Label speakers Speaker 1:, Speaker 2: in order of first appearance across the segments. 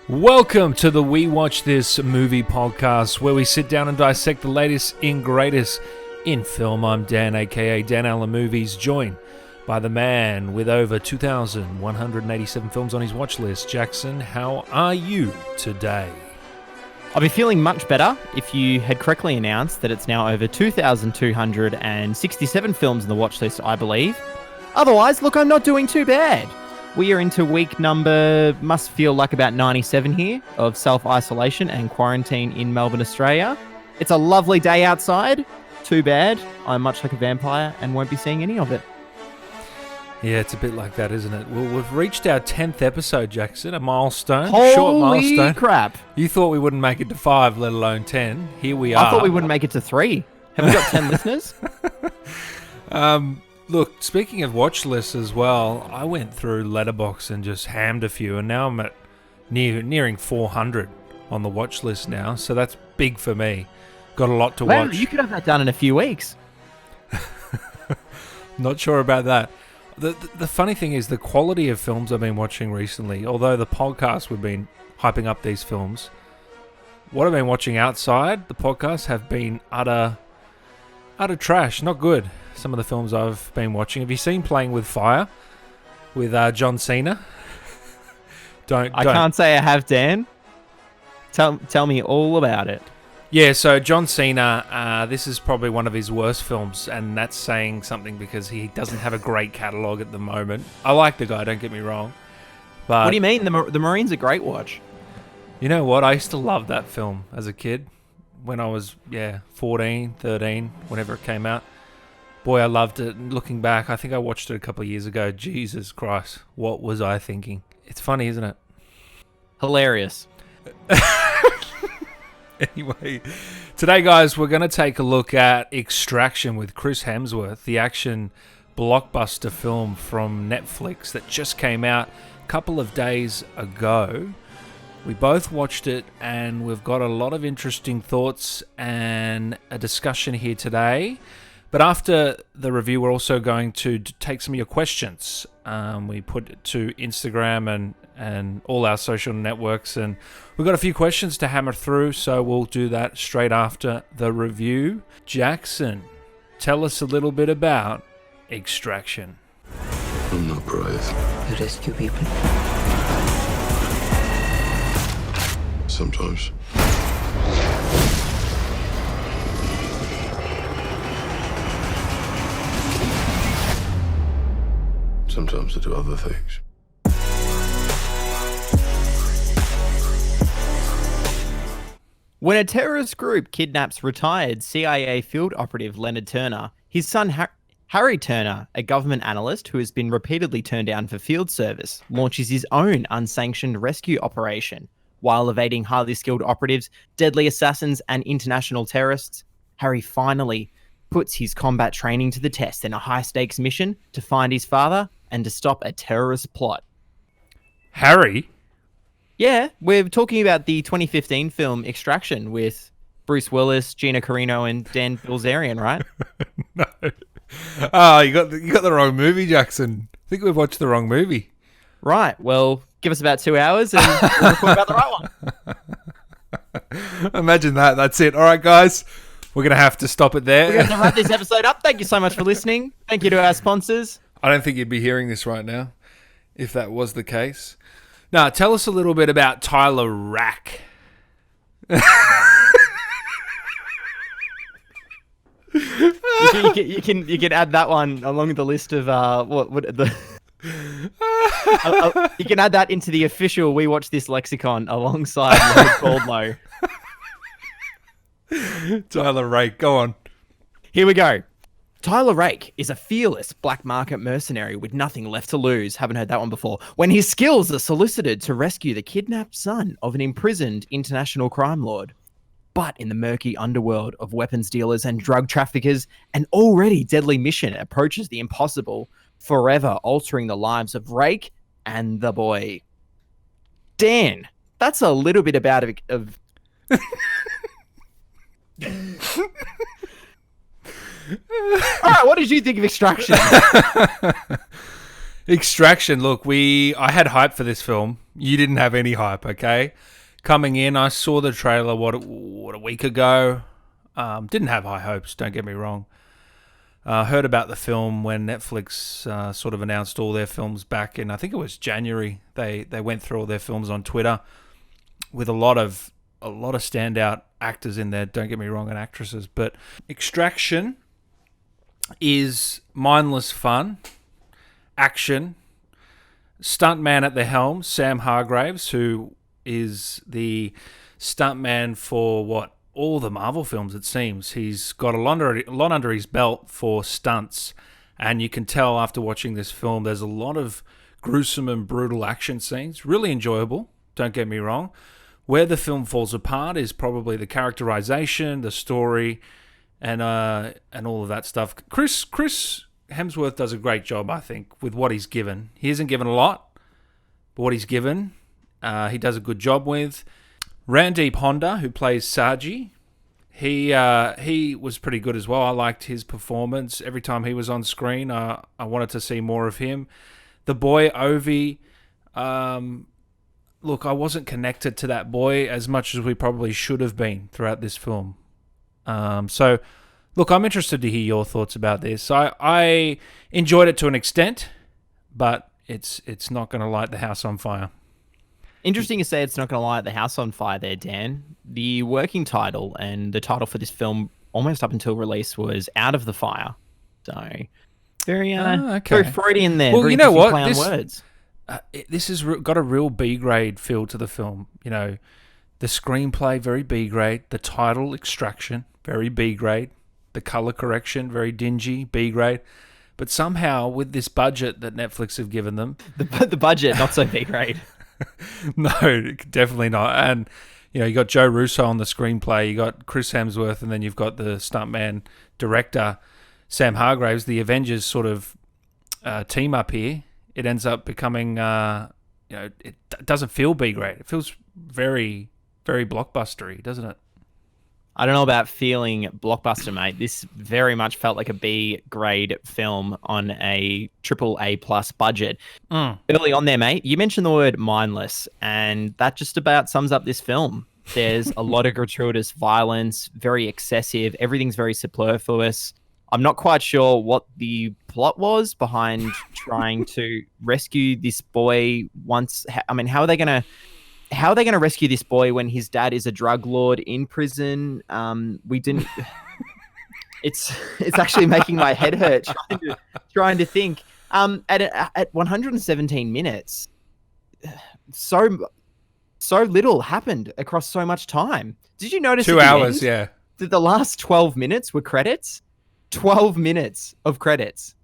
Speaker 1: Welcome to the We Watch This Movie podcast, where we sit down and dissect the latest and greatest in film. I'm Dan, aka Dan Allen Movies, joined by the man with over 2,187 films on his watch list. Jackson, how are you today?
Speaker 2: I'll be feeling much better if you had correctly announced that it's now over 2,267 films in the watch list, I believe. Otherwise, look, I'm not doing too bad. We are into week number, must feel like about 97 here, of self-isolation and quarantine in Melbourne, Australia. It's a lovely day outside. Too bad I'm much like a vampire and won't be seeing any of it.
Speaker 1: Yeah, it's a bit like that, isn't it? Well, we've reached our 10th episode, Jackson, a milestone,
Speaker 2: Holy
Speaker 1: short milestone.
Speaker 2: Crap.
Speaker 1: You thought we wouldn't make it to 5, let alone 10. Here we are.
Speaker 2: I thought we wouldn't make it to 3. Have we got 10 listeners?
Speaker 1: Look, speaking of watch lists as well, I went through Letterboxd and just hammed a few, and now I'm at nearing 400 on the watch list now, so that's big for me. Got a lot to watch.
Speaker 2: You could have that done in a few weeks.
Speaker 1: Not sure about that. The funny thing is the quality of films I've been watching recently, although the podcast we've been hyping up these films, what I've been watching outside the podcast have been utter trash, not good. Some of the films I've been watching. Have you seen Playing with Fire with John Cena? I
Speaker 2: can't say I have, Dan. Tell me all about it.
Speaker 1: Yeah, so John Cena, this is probably one of his worst films, and that's saying something because he doesn't have a great catalogue at the moment. I like the guy, don't get me wrong. But
Speaker 2: what do you mean? The Marine's a great watch.
Speaker 1: You know what? I used to love that film as a kid when I was, 14, 13, whenever it came out. Boy, I loved it. Looking back, I think I watched it a couple of years ago. Jesus Christ, what was I thinking? It's funny, isn't it?
Speaker 2: Hilarious.
Speaker 1: Anyway, today, guys, we're going to take a look at Extraction with Chris Hemsworth, the action blockbuster film from Netflix that just came out a couple of days ago. We both watched it, and we've got a lot of interesting thoughts and a discussion here today. But after the review, we're also going to take some of your questions. We put it to Instagram and all our social networks, and we've got a few questions to hammer through, so we'll do that straight after the review. Jackson, tell us a little bit about Extraction.
Speaker 3: I'm not brave.
Speaker 4: You rescue people?
Speaker 3: Sometimes. Sometimes I do other things.
Speaker 2: When a terrorist group kidnaps retired CIA field operative Leonard Turner, his son Harry Turner, a government analyst who has been repeatedly turned down for field service, launches his own unsanctioned rescue operation. While evading highly skilled operatives, deadly assassins, and international terrorists, Harry finally puts his combat training to the test in a high-stakes mission to find his father and to stop a terrorist plot.
Speaker 1: Harry?
Speaker 2: Yeah, we're talking about the 2015 film Extraction with Bruce Willis, Gina Carano, and Dan Bilzerian, right?
Speaker 1: No. Oh, you got the wrong movie, Jackson. I think we've watched the wrong movie.
Speaker 2: Right. Well, give us about 2 hours and we'll record about the right one.
Speaker 1: Imagine that. That's it. All right, guys. We're going to have to stop it there.
Speaker 2: We're going to wrap this episode up. Thank you so much for listening. Thank you to our sponsors.
Speaker 1: I don't think you'd be hearing this right now if that was the case. Now, tell us a little bit about Tyler Rake.
Speaker 2: You can add that one along the list of you can add that into the official We Watch This lexicon alongside Lord Goldlow.
Speaker 1: Tyler Rake, go on.
Speaker 2: Here we go. Tyler Rake is a fearless black market mercenary with nothing left to lose. Haven't heard that one before. When his skills are solicited to rescue the kidnapped son of an imprisoned international crime lord. But in the murky underworld of weapons dealers and drug traffickers, an already deadly mission approaches the impossible, forever altering the lives of Rake and the boy. Dan, that's a little bit about of All right, what did you think of Extraction?
Speaker 1: Extraction. Look, I had hype for this film You didn't have any hype, okay? Coming in, I saw the trailer, what a week ago. Didn't have high hopes, don't get me wrong. Heard about the film when Netflix sort of announced all their films back in, I think it was January. They went through all their films on Twitter with a lot of standout actors in there, don't get me wrong, and actresses. But Extraction is mindless fun, action, stuntman at the helm, Sam Hargraves, who is the stuntman for all the Marvel films, it seems. He's got a lot under his belt for stunts, and you can tell after watching this film there's a lot of gruesome and brutal action scenes. Really enjoyable, don't get me wrong. Where the film falls apart is probably the characterization, the story, and all of that stuff. Chris Hemsworth does a great job, I think, with what he's given. He isn't given a lot, but what he's given, he does a good job with. Randeep Honda, who plays Saji, he was pretty good as well. I liked his performance. Every time he was on screen, I wanted to see more of him. The boy, Ovi, look, I wasn't connected to that boy as much as we probably should have been throughout this film. So, look, I'm interested to hear your thoughts about this. I enjoyed it to an extent, but it's not going to light the house on fire.
Speaker 2: Interesting to say it's not going to light the house on fire there, Dan. The working title and the title for this film, almost up until release, was Out of the Fire. So, very Freudian there.
Speaker 1: Well,
Speaker 2: very
Speaker 1: you know what?
Speaker 2: play on words.
Speaker 1: This has got a real B-grade feel to the film. You know, the screenplay, very B-grade. The title, Extraction, very B-grade. The color correction, very dingy, B-grade. But somehow, with this budget that Netflix have given them...
Speaker 2: The budget, not so B-grade.
Speaker 1: No, definitely not. And, you know, you got Joe Russo on the screenplay, you got Chris Hemsworth, and then you've got the stuntman director, Sam Hargraves. The Avengers sort of team up here. It ends up becoming, it doesn't feel B-grade. It feels very, very blockbustery, doesn't it?
Speaker 2: I don't know about feeling blockbuster, mate. This very much felt like a B-grade film on a AAA+ budget. Early on there, mate, you mentioned the word mindless, and that just about sums up this film. There's a lot of gratuitous violence, very excessive. Everything's very superfluous. I'm not quite sure what the plot was behind trying to rescue this boy once. I mean, how are they going to rescue this boy when his dad is a drug lord in prison? We didn't. It's actually making my head hurt trying to think. At 117 minutes, so little happened across so much time. Did you notice?
Speaker 1: 2 hours, yeah.
Speaker 2: That the last 12 minutes were credits. 12 minutes of credits.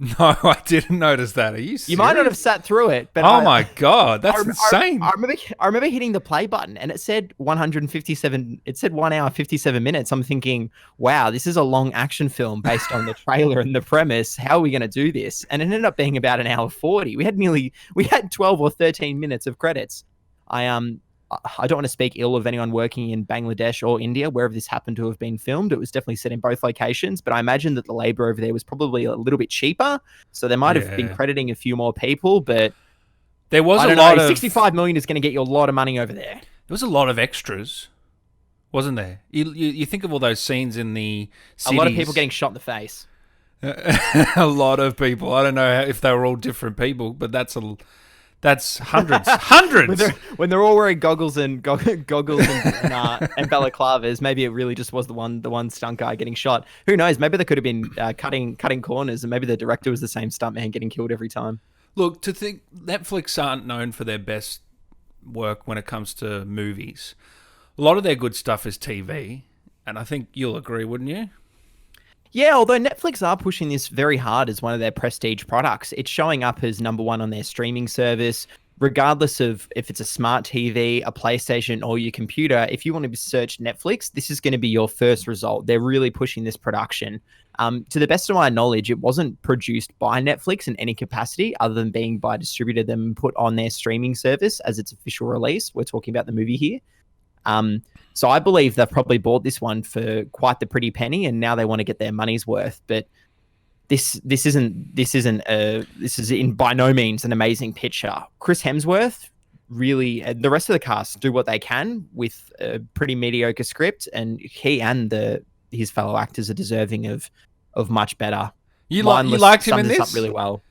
Speaker 1: No, I didn't notice that. Are you serious?
Speaker 2: You might not have sat through it, but
Speaker 1: my God, that's insane.
Speaker 2: I remember hitting the play button and it said 157. It said 1 hour 57 minutes. I'm thinking, wow, this is a long action film based on the trailer and the premise. How are we going to do this? And it ended up being about an hour 40. We had 12 or 13 minutes of credits. I don't want to speak ill of anyone working in Bangladesh or India, wherever this happened to have been filmed. It was definitely set in both locations, but I imagine that the labor over there was probably a little bit cheaper. So they might have been crediting a few more people, but
Speaker 1: there was a lot of
Speaker 2: 65 million is going to get you a lot of money over there.
Speaker 1: There was a lot of extras, wasn't there? You think of all those scenes in the cities.
Speaker 2: A lot of people getting shot in the face.
Speaker 1: A lot of people. I don't know if they were all different people, but that's hundreds.
Speaker 2: When they're all wearing goggles and balaclavas, maybe it really just was the one stunt guy getting shot. Who knows? Maybe they could have been cutting corners, and maybe the director was the same stuntman getting killed every time.
Speaker 1: Look, to think Netflix aren't known for their best work when it comes to movies. A lot of their good stuff is TV, and I think you'll agree, wouldn't you?
Speaker 2: Yeah, although Netflix are pushing this very hard as one of their prestige products, it's showing up as number one on their streaming service, regardless of if it's a smart TV, a PlayStation, or your computer. If you want to search Netflix, this is going to be your first result. They're really pushing this production. To the best of my knowledge, it wasn't produced by Netflix in any capacity other than being by distributed them and put on their streaming service as its official release. We're talking about the movie here. So I believe they've probably bought this one for quite the pretty penny, and now they want to get their money's worth. But this is by no means an amazing picture. Chris Hemsworth, really, the rest of the cast do what they can with a pretty mediocre script, and he and his fellow actors are deserving of much better.
Speaker 1: You
Speaker 2: Mindless
Speaker 1: liked him in
Speaker 2: summed this
Speaker 1: this?
Speaker 2: up really well.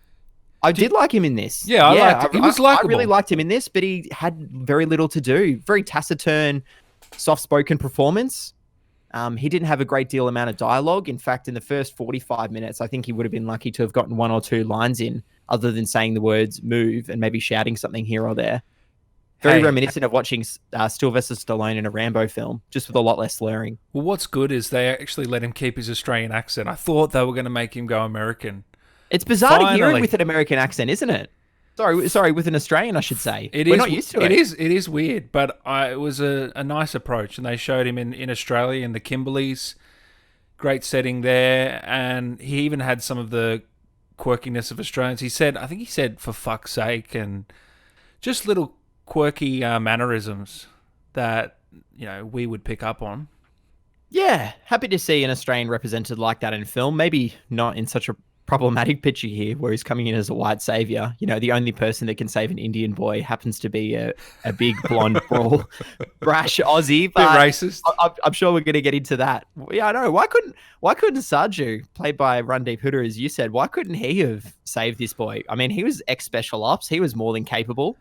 Speaker 2: I did like him in this.
Speaker 1: Yeah, I liked it. He was
Speaker 2: I really
Speaker 1: likeable.
Speaker 2: liked him in this, but he had very little to do. Very taciturn, soft-spoken performance. He didn't have a great deal amount of dialogue. In fact, in the first 45 minutes, I think he would have been lucky to have gotten one or two lines in, other than saying the words "move" and maybe shouting something here or there. Very reminiscent of watching Sylvester Stallone in a Rambo film, just with a lot less slurring.
Speaker 1: Well, what's good is they actually let him keep his Australian accent. I thought they were going to make him go American.
Speaker 2: It's bizarre to hear him
Speaker 1: Finally.
Speaker 2: with an American accent, isn't it? Sorry, with an Australian, I should say.
Speaker 1: We're
Speaker 2: not used to it.
Speaker 1: It is weird, but it was a nice approach, and they showed him in Australia in the Kimberleys. Great setting there, and he even had some of the quirkiness of Australians. I think he said "for fuck's sake," and just little quirky mannerisms that we would pick up on.
Speaker 2: Yeah, happy to see an Australian represented like that in film. Maybe not in such a problematic picture here, where he's coming in as a white savior. The only person that can save an Indian boy happens to be a big blonde, brash Aussie. But
Speaker 1: Bit racist.
Speaker 2: I'm sure we're going to get into that. Yeah, I know. Why couldn't Sarju, played by Randeep Hooda, as you said, why couldn't he have saved this boy? I mean, he was ex-special ops. He was more than capable.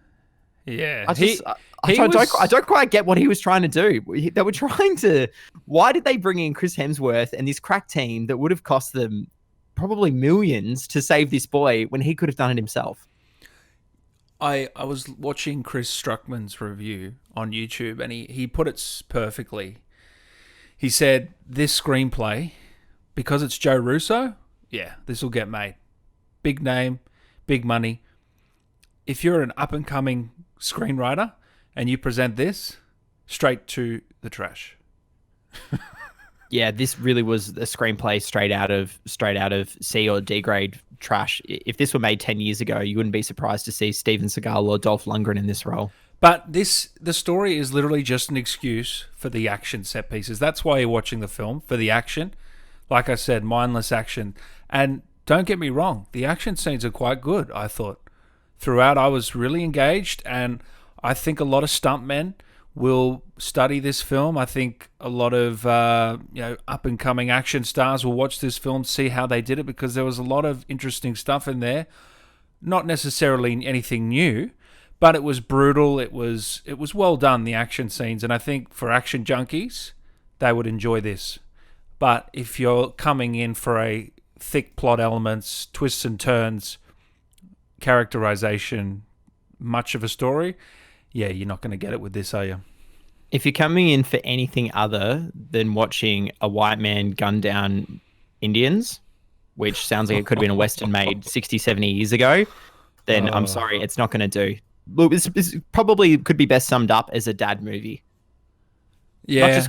Speaker 1: Yeah,
Speaker 2: I don't quite get what he was trying to do. They were trying to. Why did they bring in Chris Hemsworth and this crack team that would have cost them probably millions to save this boy when he could have done it himself?
Speaker 1: I was watching Chris Struckman's review on YouTube, and he put it perfectly. He said, "This screenplay, because it's Joe Russo, yeah, this will get made. Big name, big money. If you're an up-and-coming screenwriter and you present this, straight to the trash."
Speaker 2: Yeah, this really was a screenplay straight out of C or D grade trash. If this were made 10 years ago, you wouldn't be surprised to see Steven Seagal or Dolph Lundgren in this role.
Speaker 1: But the story is literally just an excuse for the action set pieces. That's why you're watching the film, for the action. Like I said, mindless action. And don't get me wrong, the action scenes are quite good, I thought. Throughout, I was really engaged, and I think a lot of stuntmen will study this film. I think a lot of up-and-coming action stars will watch this film, see how they did it, because there was a lot of interesting stuff in there. Not necessarily anything new, but it was brutal. It was well done, the action scenes, and I think for action junkies, they would enjoy this. But if you're coming in for a thick plot elements, twists and turns, characterization, much of a story, yeah, you're not going to get it with this, are you?
Speaker 2: If you're coming in for anything other than watching a white man gun down Indians, which sounds like it could have been a Western made 60, 70 years ago, then I'm sorry, it's not going to do. Look, this probably could be best summed up as a dad movie.
Speaker 1: Yeah.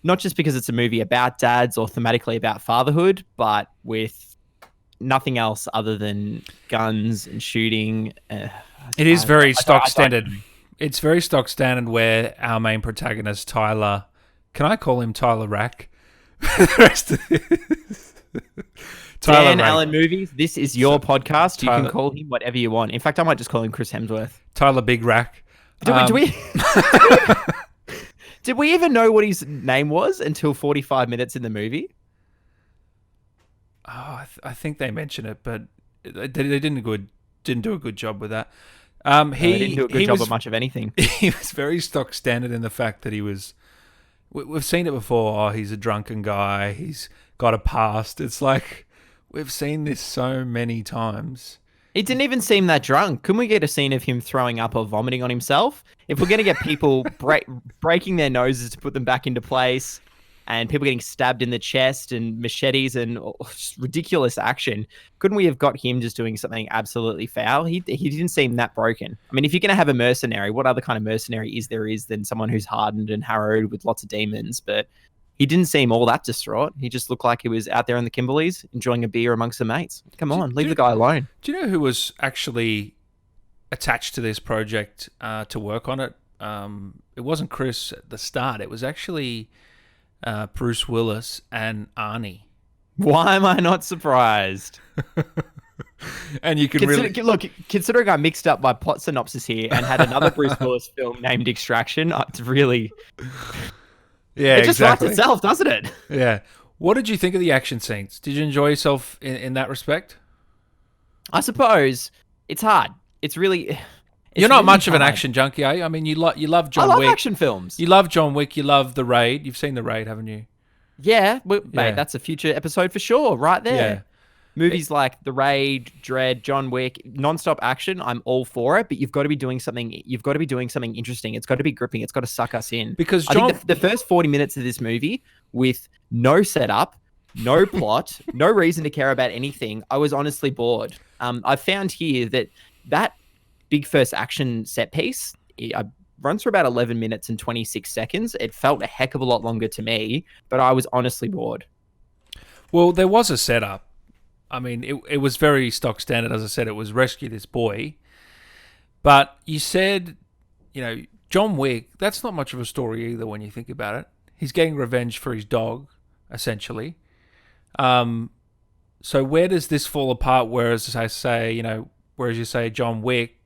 Speaker 2: Not just because it's a movie about dads or thematically about fatherhood, but with nothing else other than guns and shooting.
Speaker 1: It is very stock standard. It's very stock standard where our main protagonist, Tyler, can I call him Tyler Rack? The rest of Tyler
Speaker 2: Dan
Speaker 1: Rack.
Speaker 2: Allen Movies, this is your podcast. You can call him whatever you want. In fact, I might just call him Chris Hemsworth.
Speaker 1: Tyler Big Rack.
Speaker 2: Did we even know what his name was until 45 minutes in the movie?
Speaker 1: Oh, I think they mentioned it, but they didn't do a good job with that.
Speaker 2: He didn't do a good job of much of anything.
Speaker 1: He was very stock standard in the fact that he was. We've seen it before. Oh, he's a drunken guy. He's got a past. It's like we've seen this so many times.
Speaker 2: He didn't even seem that drunk. Couldn't we get a scene of him throwing up or vomiting on himself? If we're going to get people breaking their noses to put them back into place, and people getting stabbed in the chest and machetes and just ridiculous action, couldn't we have got him just doing something absolutely foul? He didn't seem that broken. I mean, if you're going to have a mercenary, what other kind of mercenary is than someone who's hardened and harrowed with lots of demons? But he didn't seem all that distraught. He just looked like he was out there in the Kimberleys enjoying a beer amongst the mates. Come on, leave the guy alone.
Speaker 1: Do you know who was actually attached to this project to work on it? It wasn't Chris at the start. It was actually Bruce Willis and Arnie.
Speaker 2: Why am I not surprised?
Speaker 1: And you can
Speaker 2: Considering I mixed up my plot synopsis here and had another Bruce Willis film named Extraction, it's really...
Speaker 1: Yeah,
Speaker 2: it just writes itself, doesn't it?
Speaker 1: Yeah. What did you think of the action scenes? Did you enjoy yourself in that respect?
Speaker 2: I suppose it's hard. It's really...
Speaker 1: You're not much of an action junkie, eh? I mean, you love John Wick.
Speaker 2: I love action films.
Speaker 1: You love John Wick. You love The Raid. You've seen The Raid, haven't you?
Speaker 2: Yeah, mate, that's a future episode for sure, right there.
Speaker 1: Yeah.
Speaker 2: Movies like The Raid, Dread, John Wick, non-stop action. I'm all for it, but you've got to be doing something. You've got to be doing something interesting. It's got to be gripping. It's got to suck us in.
Speaker 1: Because
Speaker 2: I think the first 40 minutes of this movie, with no setup, no plot, no reason to care about anything, I was honestly bored. I found here that big first action set piece runs for about 11 minutes and 26 seconds. It felt a heck of a lot longer to me, but I was honestly bored.
Speaker 1: Well, there was a setup. I mean, it was very stock standard. As I said, it was rescue this boy. But you said, John Wick, that's not much of a story either when you think about it. He's getting revenge for his dog, essentially. So where does this fall apart? Whereas you say John Wick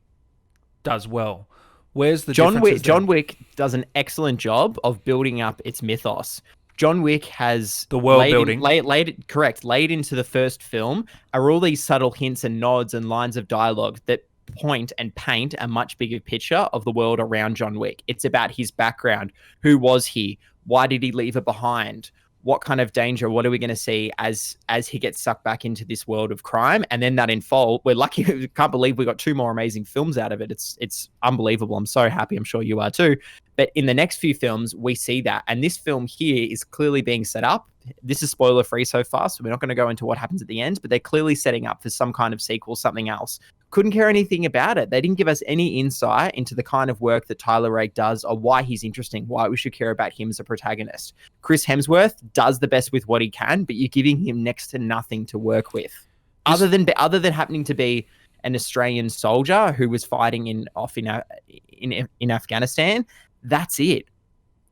Speaker 1: does well. Where's the difference?
Speaker 2: John Wick does an excellent job of building up its mythos. John Wick has
Speaker 1: the world building
Speaker 2: laid into the first film are all these subtle hints and nods and lines of dialogue that point and paint a much bigger picture of the world around John Wick. It's about his background. Who was he? Why did he leave it behind? What kind of danger? What are we going to see as he gets sucked back into this world of crime? And then that unfold. We're lucky. We can't believe we got 2 more amazing films out of it. It's unbelievable. I'm so happy. I'm sure you are too. But in the next few films, we see that. And this film here is clearly being set up. This is spoiler free so far, so we're not going to go into what happens at the end, but they're clearly setting up for some kind of sequel, something else. Couldn't care anything about it. They didn't give us any insight into the kind of work that Tyler Rake does or why he's interesting, why we should care about him as a protagonist. Chris Hemsworth does the best with what he can, but you're giving him next to nothing to work with. Other than happening to be an Australian soldier who was fighting in Afghanistan, that's it.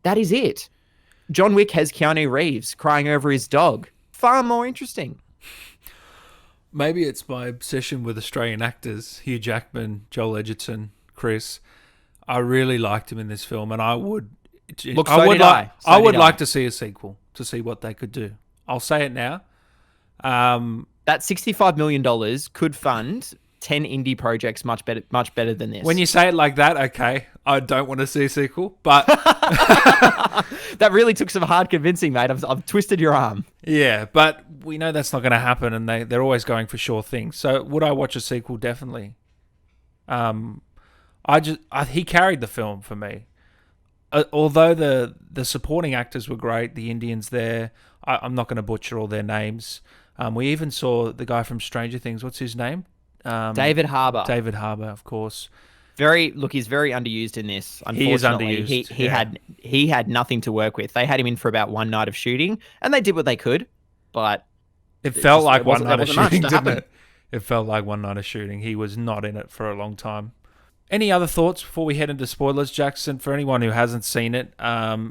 Speaker 2: That is it. John Wick has Keanu Reeves crying over his dog. Far more interesting.
Speaker 1: Maybe it's my obsession with Australian actors, Hugh Jackman, Joel Edgerton, Chris. I really liked him in this film, and I would like to see a sequel to see what they could do. I'll say it now.
Speaker 2: That $65 million could fund 10 indie projects much better than this.
Speaker 1: When you say it like that, okay, I don't want to see a sequel, but
Speaker 2: that really took some hard convincing, mate. I've twisted your arm.
Speaker 1: Yeah, but we know that's not going to happen, and they're always going for sure things. So would I watch a sequel? Definitely. He carried the film for me. Although the supporting actors were great, the Indians there, I'm not going to butcher all their names. We even saw the guy from Stranger Things. What's his name?
Speaker 2: David Harbour.
Speaker 1: David Harbour, of course.
Speaker 2: He's very underused in this. Unfortunately,
Speaker 1: he is underused.
Speaker 2: He had nothing to work with. They had him in for about one night of shooting, and they did what they could. But
Speaker 1: it felt like one night of shooting, didn't it? It felt like one night of shooting. He was not in it for a long time. Any other thoughts before we head into spoilers, Jackson? For anyone who hasn't seen it,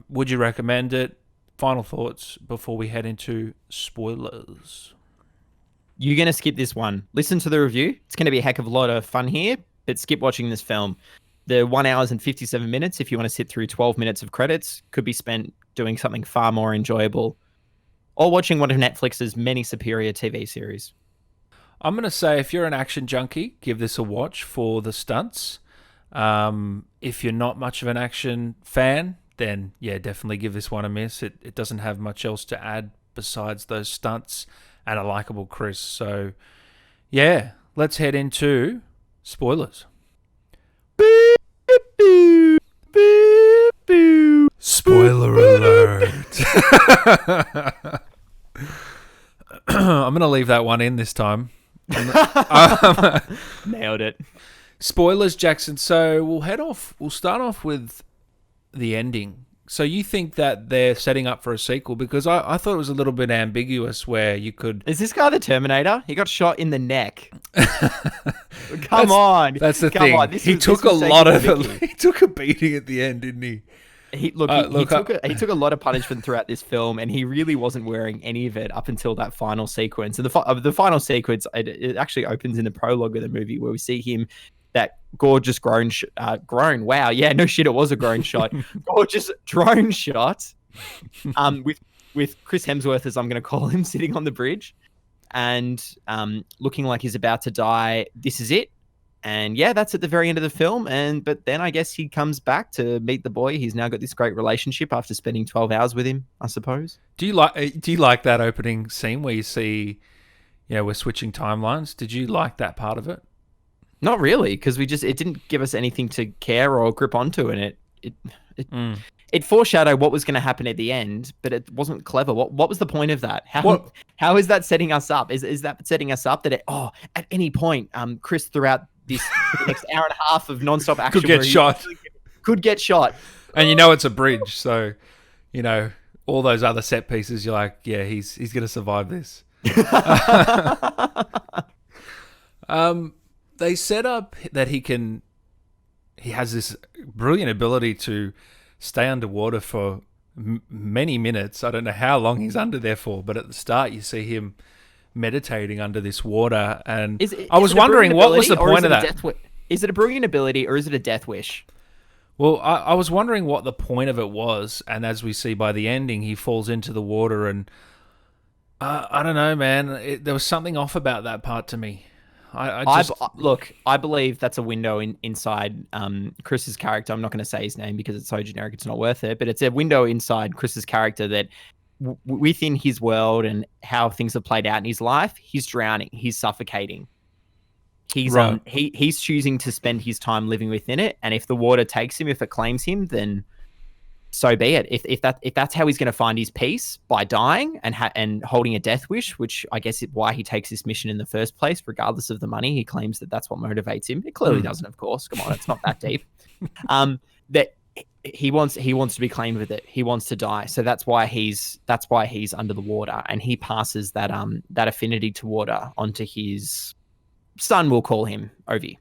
Speaker 1: would you recommend it? Final thoughts before we head into spoilers.
Speaker 2: You're going to skip this one. Listen to the review. It's going to be a heck of a lot of fun here, but skip watching this film. The 1 hour and 57 minutes, if you want to sit through 12 minutes of credits, could be spent doing something far more enjoyable or watching one of Netflix's many superior TV series.
Speaker 1: I'm going to say if you're an action junkie, give this a watch for the stunts. If you're not much of an action fan, then yeah, definitely give this one a miss. It doesn't have much else to add besides those stunts and a likable Chris. So yeah, let's head into spoilers. Spoiler alert. I'm going to leave that one in this time.
Speaker 2: Nailed it.
Speaker 1: Spoilers, Jackson. So we'll start off with the ending. So you think that they're setting up for a sequel? Because I thought it was a little bit ambiguous where you could...
Speaker 2: Is this guy the Terminator? He got shot in the neck. Come on.
Speaker 1: That's the thing. He took a beating at the end, didn't he?
Speaker 2: He took a lot of punishment throughout this film, and he really wasn't wearing any of it up until that final sequence. And the final sequence, it actually opens in the prologue of the movie where we see him, that gorgeous groan. Wow, yeah, no shit, it was a groan shot. Gorgeous drone shot. With Chris Hemsworth, as I'm going to call him, sitting on the bridge, and looking like he's about to die. This is it. And yeah, that's at the very end of the film. But then I guess he comes back to meet the boy. He's now got this great relationship after spending 12 hours with him, I suppose.
Speaker 1: Do you like that opening scene where you see, we're switching timelines? Did you like that part of it?
Speaker 2: Not really, because it didn't give us anything to care or grip onto, and it foreshadowed what was going to happen at the end, but it wasn't clever. What was the point of that? How is that setting us up? Is that setting us up that at any point, Chris, throughout the next hour and a half of nonstop action, could get shot,
Speaker 1: and it's a bridge, so all those other set pieces, you're like, yeah, he's going to survive this. They set up that he has this brilliant ability to stay underwater for many minutes. I don't know how long he's under there for, but at the start you see him meditating under this water, and I was wondering what was the point of that.
Speaker 2: Is it a brilliant ability or is it a death wish?
Speaker 1: Well, I was wondering what the point of it was, and as we see by the ending, he falls into the water, and I don't know, man. There was something off about that part to me.
Speaker 2: I believe that's a window inside Chris's character. I'm not going to say his name because it's so generic, it's not worth it. But it's a window inside Chris's character that within his world and how things have played out in his life, he's drowning, he's suffocating. He's choosing to spend his time living within it, and if the water takes him, if it claims him, then so be it. If that's how he's going to find his peace, by dying and holding a death wish, which I guess is why he takes this mission in the first place, regardless of the money. He claims that that's what motivates him. It clearly doesn't, of course. Come on, it's not that deep. That he wants to be claimed with it. He wants to die. So that's why he's under the water, and he passes that affinity to water onto his son. We'll call him Ovi.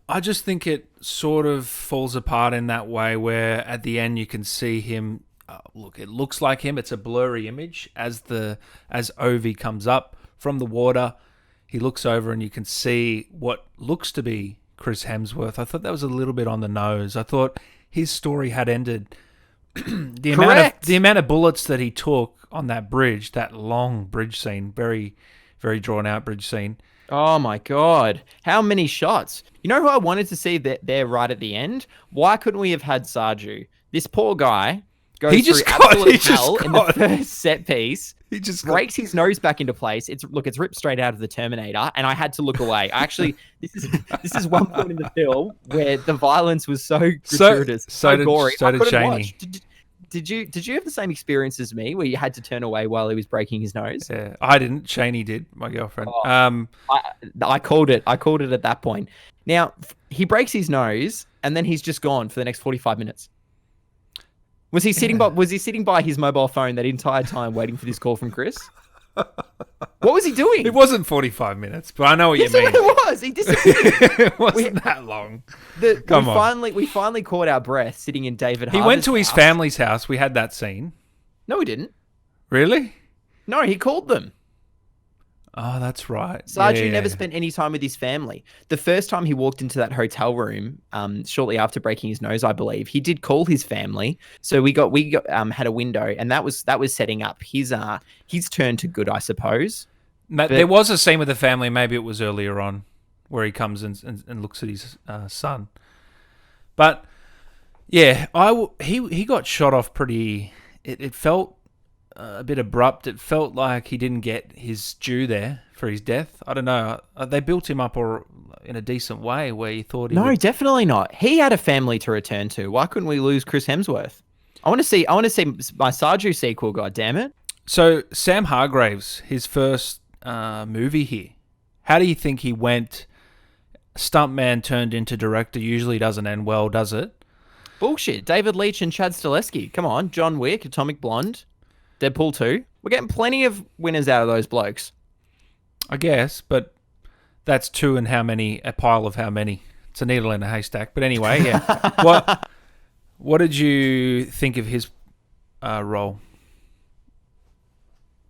Speaker 1: I just think it sort of falls apart in that way where at the end you can see him. It looks like him. It's a blurry image as Ovi comes up from the water. He looks over and you can see what looks to be Chris Hemsworth. I thought that was a little bit on the nose. I thought his story had ended. The amount of bullets that he took on that bridge, that long bridge scene, very, very drawn out bridge scene.
Speaker 2: Oh my God. How many shots? You know who I wanted to see there right at the end? Why couldn't we have had Sarju? This poor guy goes through absolute hell in the first set piece. He just breaks his nose back into place. It's ripped straight out of the Terminator, and I had to look away. This is one point in the film where the violence was so gratuitous, so gory.
Speaker 1: So did Cheney.
Speaker 2: Did you have the same experience as me where you had to turn away while he was breaking his nose?
Speaker 1: Yeah, I didn't. Cheney did, my girlfriend.
Speaker 2: I called it. I called it at that point. Now, he breaks his nose and then he's just gone for the next 45 minutes. Was he sitting by his mobile phone that entire time waiting for this call from Chris? What was he doing?
Speaker 1: It wasn't 45 minutes, but I know what you mean.
Speaker 2: It was. He disappeared.
Speaker 1: It wasn't that long.
Speaker 2: We finally caught our breath sitting in David Harbour's
Speaker 1: He went to his
Speaker 2: house.
Speaker 1: family's house. We had that scene.
Speaker 2: No, he didn't.
Speaker 1: Really?
Speaker 2: No, he called them.
Speaker 1: Oh, that's right.
Speaker 2: Sarju never spent any time with his family. The first time he walked into that hotel room, shortly after breaking his nose, I believe, he did call his family. So we had a window, and that was setting up his turn to good, I suppose.
Speaker 1: There was a scene with the family. Maybe it was earlier on, where he comes and looks at his son. But yeah, he got shot off pretty. It felt a bit abrupt. It felt like he didn't get his due there for his death. I don't know. They built him up in a decent way where you thought he would...
Speaker 2: definitely not. He had a family to return to. Why couldn't we lose Chris Hemsworth? I want to see my Sarju sequel, God damn it.
Speaker 1: So Sam Hargraves, his first movie here. How do you think he went? Stuntman turned into director usually doesn't end well, does it?
Speaker 2: Bullshit. David Leitch and Chad Stahelski. Come on. John Wick, Atomic Blonde. Deadpool 2. We're getting plenty of winners out of those blokes.
Speaker 1: I guess, but that's two and how many? A pile of how many? It's a needle in a haystack. But anyway, yeah. What did you think of his role?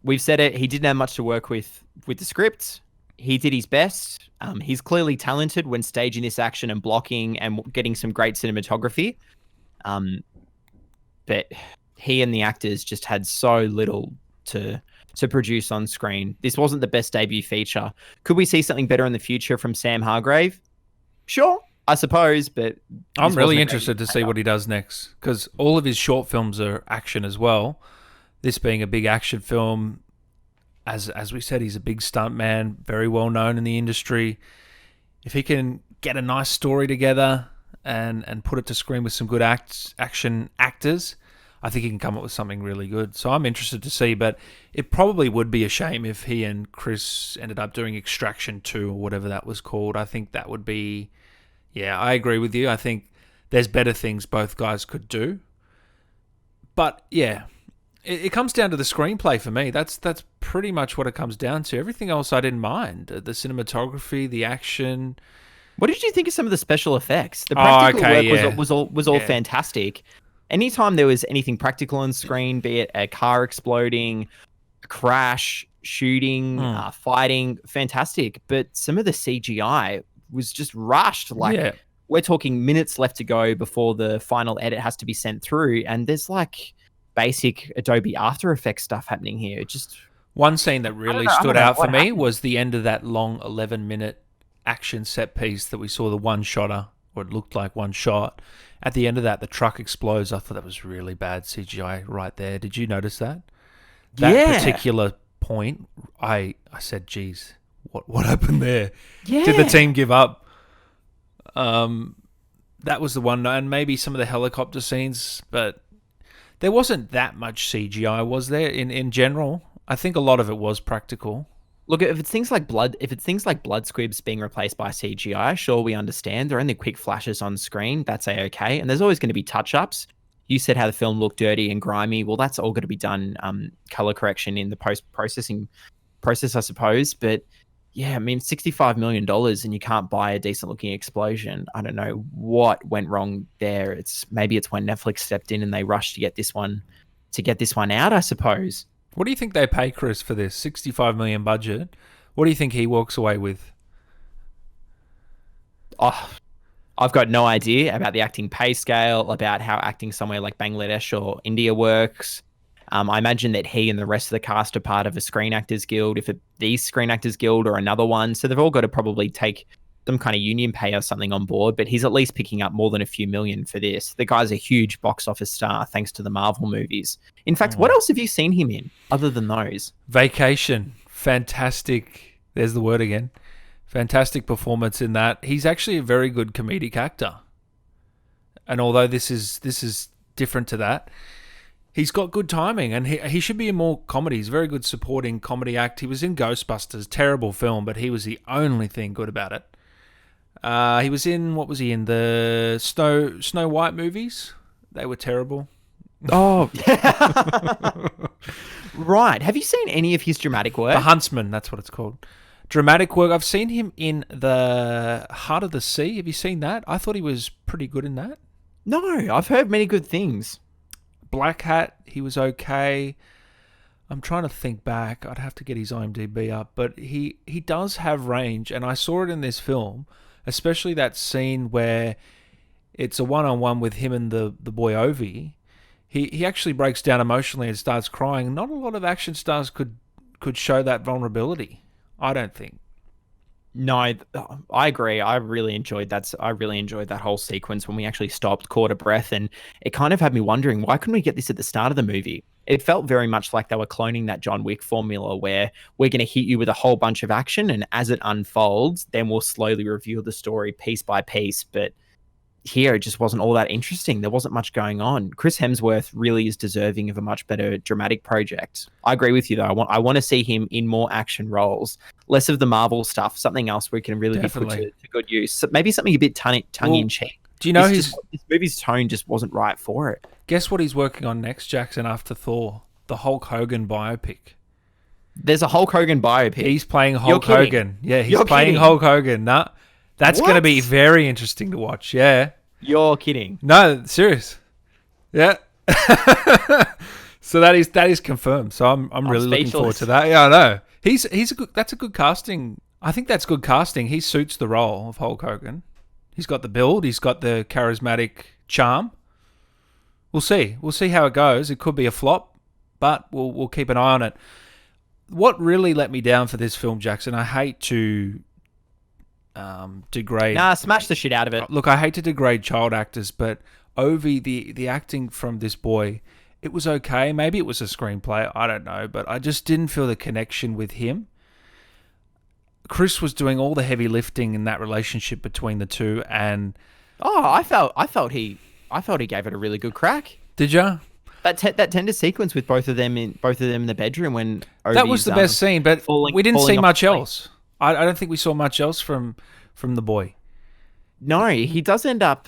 Speaker 2: We've said it. He didn't have much to work with the script. He did his best. He's clearly talented when staging this action and blocking and getting some great cinematography. But he and the actors just had so little to produce on screen. This wasn't the best debut feature. Could we see something better in the future from Sam Hargrave? Sure, I suppose, but
Speaker 1: I'm really interested to see what he does next, because all of his short films are action as well. This being a big action film, as we said, he's a big stunt man, very well known in the industry. If he can get a nice story together and put it to screen with some good action actors, I think he can come up with something really good. So I'm interested to see, but it probably would be a shame if he and Chris ended up doing Extraction 2 or whatever that was called. I think that would be... Yeah, I agree with you. I think there's better things both guys could do. But yeah, it comes down to the screenplay for me. That's pretty much what it comes down to. Everything else I didn't mind. The cinematography, the action.
Speaker 2: What did you think of some of the special effects? The practical work was all
Speaker 1: Yeah.
Speaker 2: fantastic. Anytime there was anything practical on screen, be it a car exploding, a crash, shooting, fighting, fantastic. But some of the CGI was just rushed. Like, we're talking minutes left to go before the final edit has to be sent through, and there's like basic Adobe After Effects stuff happening here. It just...
Speaker 1: One scene that really stood out for me was the end of that long 11-minute action set piece that we saw, the one-shotter, or it looked like one shot. At the end of that, the truck explodes. I thought that was really bad CGI right there. Did you notice that? That particular point, I said, geez, what happened there?
Speaker 2: Yeah.
Speaker 1: Did the team give up? That was the one, and maybe some of the helicopter scenes, but there wasn't that much CGI, was there, in general? I think a lot of it was practical.
Speaker 2: Look, if it's things like blood squibs being replaced by CGI, sure, we understand. They're only quick flashes on screen. That's a-okay. And there's always going to be touch-ups. You said how the film looked dirty and grimy. Well, that's all going to be done color correction in the post-processing process, I suppose. But yeah, I mean, $65 million and you can't buy a decent-looking explosion. I don't know what went wrong there. Maybe it's when Netflix stepped in and they rushed to get this one out, I suppose.
Speaker 1: What do you think they pay Chris for this? $65 million budget. What do you think he walks away with?
Speaker 2: Oh, I've got no idea about the acting pay scale, about how acting somewhere like Bangladesh or India works. I imagine that he and the rest of the cast are part of a Screen Actors Guild, the Screen Actors Guild or another one. So they've all got to probably take some kind of union pay or something on board, but he's at least picking up more than a few million for this. The guy's a huge box office star thanks to the Marvel movies. In fact, what else have you seen him in other than those?
Speaker 1: Vacation. Fantastic. There's the word again. Fantastic performance in that. He's actually a very good comedic actor. And although this is different to that, he's got good timing, and he should be in more comedies. Very good supporting comedy act. He was in Ghostbusters, terrible film, but he was the only thing good about it. He was in, what was he in? The Snow White movies. They were terrible.
Speaker 2: Oh, right. Have you seen any of his dramatic work?
Speaker 1: The Huntsman, that's what it's called. Dramatic work. I've seen him in The Heart of the Sea. Have you seen that? I thought he was pretty good in that.
Speaker 2: No, I've heard many good things.
Speaker 1: Black Hat, he was okay. I'm trying to think back. I'd have to get his IMDb up, but he does have range, and I saw it in this film, especially that scene where it's a one-on-one with him and the boy Ovi. He actually breaks down emotionally and starts crying. Not a lot of action stars could show that vulnerability, I don't think.
Speaker 2: No, I agree. I really enjoyed that whole sequence when we actually stopped, caught a breath, and it kind of had me wondering, why couldn't we get this at the start of the movie? It felt very much like they were cloning that John Wick formula where we're going to hit you with a whole bunch of action, and as it unfolds, then we'll slowly reveal the story piece by piece. But here, it just wasn't all that interesting. There wasn't much going on. Chris Hemsworth really is deserving of a much better dramatic project. I agree with you, though. I want to see him in more action roles, less of the Marvel stuff, something else where he can really be put to good use. So maybe something a bit tongue-in-cheek.
Speaker 1: Do you know
Speaker 2: this movie's tone just wasn't right for it?
Speaker 1: Guess what he's working on next, Jackson, after Thor? The Hulk Hogan biopic.
Speaker 2: There's a Hulk Hogan biopic.
Speaker 1: He's playing Hulk Hogan. Yeah, he's playing Hulk Hogan. That's going to be very interesting to watch. Yeah.
Speaker 2: You're kidding.
Speaker 1: No, serious. Yeah. So that is confirmed. So I'm really looking forward
Speaker 2: speechless.
Speaker 1: to that. Yeah, I know. He's a good. That's a good casting. I think that's good casting. He suits the role of Hulk Hogan. He's got the build. He's got the charismatic charm. We'll see. We'll see how it goes. It could be a flop, but we'll keep an eye on it. What really let me down for this film, Jackson? I hate to degrade.
Speaker 2: Nah, smash the shit out of it.
Speaker 1: Look, I hate to degrade child actors, but Ovi, the acting from this boy, it was okay. Maybe it was a screenplay. I don't know, but I just didn't feel the connection with him. Chris was doing all the heavy lifting in that relationship between the two, and
Speaker 2: I felt he gave it a really good crack.
Speaker 1: did ya?
Speaker 2: That tender sequence with both of them in the bedroom when
Speaker 1: That was the best scene, but we didn't see
Speaker 2: falling off
Speaker 1: much
Speaker 2: the plane.
Speaker 1: else. I don't think we saw much else from the boy.
Speaker 2: No, he does end up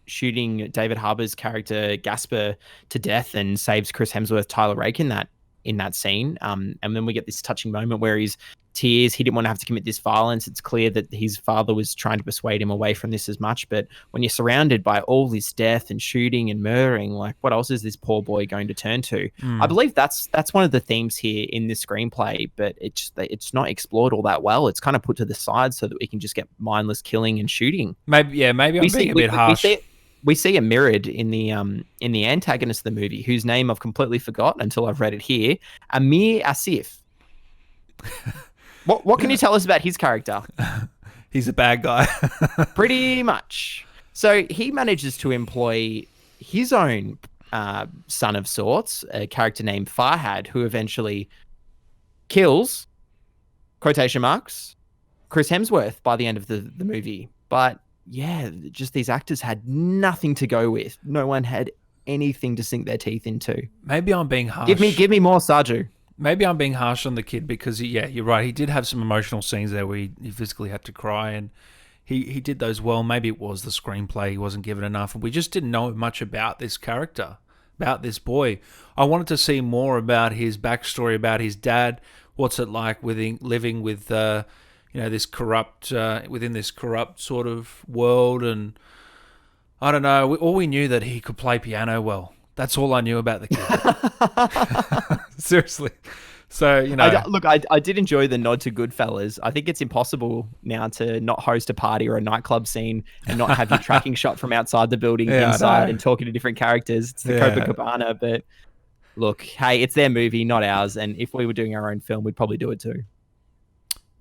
Speaker 2: shooting David Harbour's character Gasper to death and saves Chris Hemsworth, Tyler Rake in that scene. And then we get this touching moment where he's tears. He didn't want to have to commit this violence. It's clear that his father was trying to persuade him away from this as much. But when you're surrounded by all this death and shooting and murdering, like what else is this poor boy going to turn to? I believe that's one of the themes here in this screenplay, but it's not explored all that well. It's kind of put to the side so that we can just get mindless killing and shooting.
Speaker 1: Maybe I'm being a bit harsh.
Speaker 2: We see it mirrored in the antagonist of the movie, whose name I've completely forgotten until I've read it here, Amir Asif. What can you tell us about his character?
Speaker 1: He's a bad guy.
Speaker 2: Pretty much. So he manages to employ his own son of sorts, a character named Farhad, who eventually kills, quotation marks, Chris Hemsworth by the end of the movie. But yeah, just these actors had nothing to go with. No one had anything to sink their teeth into.
Speaker 1: Maybe I'm being harsh.
Speaker 2: Give me more Saju.
Speaker 1: Maybe I'm being harsh on the kid because, yeah, you're right. He did have some emotional scenes there where he physically had to cry, and he did those well. Maybe it was the screenplay. He wasn't given enough, and we just didn't know much about this character, about this boy. I wanted to see more about his backstory, about his dad. What's it like living with, this corrupt, within this corrupt sort of world, and I don't know. All we knew that he could play piano well. That's all I knew about the kid. Seriously. So,
Speaker 2: I did enjoy the nod to Goodfellas. I think it's impossible now to not host a party or a nightclub scene and not have your tracking shot from outside the building inside and talking to different characters. It's the Copacabana, but look, hey, it's their movie, not ours. And if we were doing our own film, we'd probably do it too.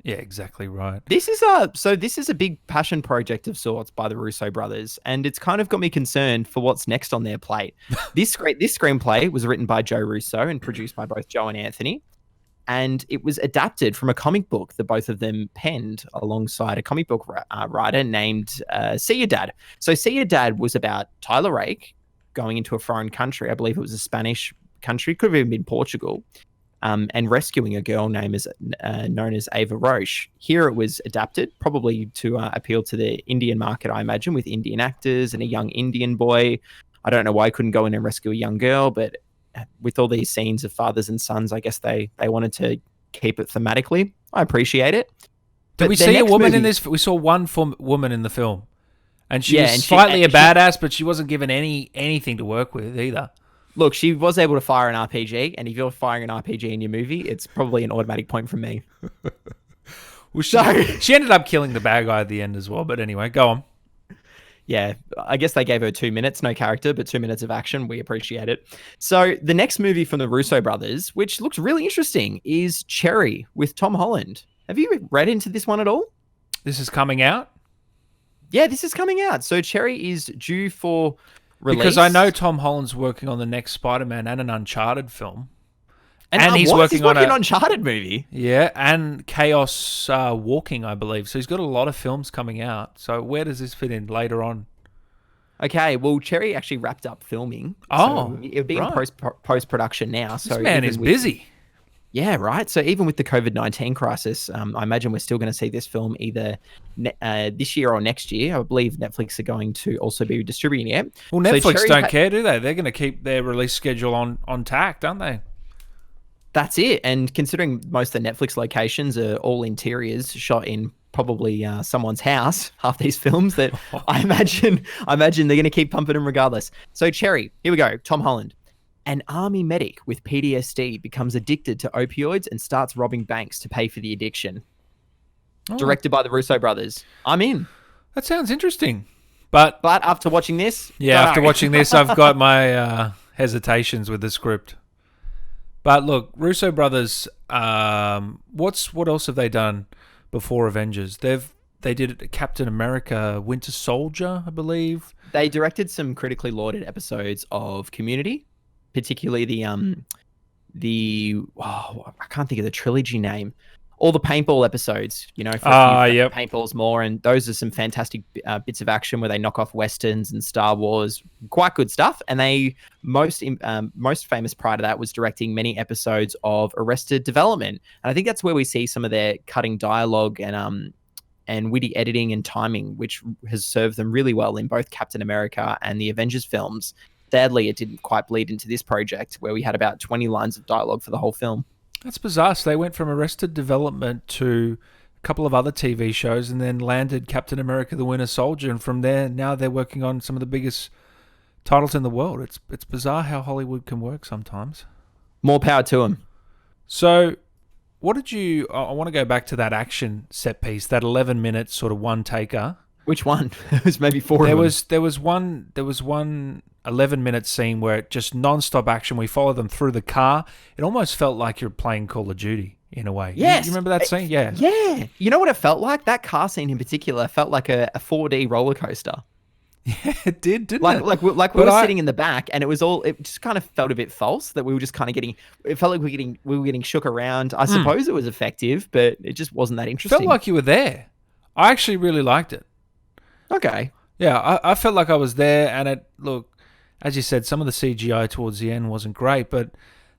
Speaker 1: Yeah, exactly right.
Speaker 2: This is a big passion project of sorts by the Russo brothers, and it's kind of got me concerned for what's next on their plate. This screenplay was written by Joe Russo and produced by both Joe and Anthony, and it was adapted from a comic book that both of them penned alongside a comic book writer named See Your Dad. So See Your Dad was about Tyler Rake going into a foreign country. I believe it was a Spanish country, could have even been Portugal. And rescuing a girl known as Ava Roche. Here it was adapted, probably to appeal to the Indian market, I imagine, with Indian actors and a young Indian boy. I don't know why I couldn't go in and rescue a young girl, but with all these scenes of fathers and sons, I guess they wanted to keep it thematically. I appreciate it.
Speaker 1: Did we see a woman in this? We saw one woman in the film. And she was slightly a badass, but she wasn't given anything to work with either.
Speaker 2: Look, she was able to fire an RPG, and if you're firing an RPG in your movie, it's probably an automatic point from me.
Speaker 1: Well, she ended up killing the bad guy at the end as well, but anyway, go on.
Speaker 2: Yeah, I guess they gave her 2 minutes, no character, but 2 minutes of action. We appreciate it. So the next movie from the Russo brothers, which looks really interesting, is Cherry with Tom Holland. Have you read into this one at all?
Speaker 1: This is coming out?
Speaker 2: Yeah, this is coming out. So Cherry is due for release.
Speaker 1: Because I know Tom Holland's working on the next Spider-Man and an Uncharted film. And he's working on an
Speaker 2: Uncharted movie.
Speaker 1: Yeah, and Chaos Walking, I believe. So he's got a lot of films coming out. So where does this fit in later on?
Speaker 2: Okay, well, Cherry actually wrapped up filming.
Speaker 1: Oh,
Speaker 2: so it'll be in post-production now.
Speaker 1: This man is busy.
Speaker 2: Yeah, right. So even with the COVID-19 crisis, I imagine we're still going to see this film either this year or next year. I believe Netflix are going to also be distributing it.
Speaker 1: Well, Netflix don't care, do they? They're going to keep their release schedule on tact, aren't they?
Speaker 2: That's it. And considering most of the Netflix locations are all interiors shot in probably someone's house. Half these films that I imagine they're going to keep pumping them regardless. So Cherry, here we go. Tom Holland. An army medic with PTSD becomes addicted to opioids and starts robbing banks to pay for the addiction.
Speaker 1: Oh.
Speaker 2: Directed by the Russo brothers. I'm in.
Speaker 1: That sounds interesting. But
Speaker 2: after watching this...
Speaker 1: after watching this, I've got my hesitations with the script. But look, Russo brothers, what else have they done before Avengers? They did Captain America, Winter Soldier, I believe.
Speaker 2: They directed some critically lauded episodes of Community, particularly I can't think of the trilogy name. All the paintball episodes, for paintballs more, and those are some fantastic bits of action where they knock off westerns and Star Wars, quite good stuff. And they most famous prior to that was directing many episodes of Arrested Development, and I think that's where we see some of their cutting dialogue and witty editing and timing, which has served them really well in both Captain America and the Avengers films. Sadly, it didn't quite bleed into this project where we had about 20 lines of dialogue for the whole film.
Speaker 1: That's bizarre. So they went from Arrested Development to a couple of other TV shows and then landed Captain America the Winter Soldier. And from there, now they're working on some of the biggest titles in the world. It's bizarre how Hollywood can work sometimes.
Speaker 2: More power to them. So
Speaker 1: what did you... I want to go back to that action set piece, that 11 minutes sort of one-taker.
Speaker 2: Which one? It was maybe four of them.
Speaker 1: There was one 11-minute scene where it just non-stop action. We follow them through the car. It almost felt like you're playing Call of Duty in a way.
Speaker 2: Yes.
Speaker 1: You remember that scene? Yeah.
Speaker 2: Yeah. You know what it felt like? That car scene in particular felt like a 4D roller coaster.
Speaker 1: Yeah, it did, didn't it?
Speaker 2: Like we were sitting in the back, and it just kind of felt a bit false that we were just kind of getting. It felt like we were getting shook around. I suppose it was effective, but it just wasn't that interesting.
Speaker 1: Felt like you were there. I actually really liked it.
Speaker 2: Okay.
Speaker 1: Yeah, I felt like I was there, and look, as you said, some of the CGI towards the end wasn't great, but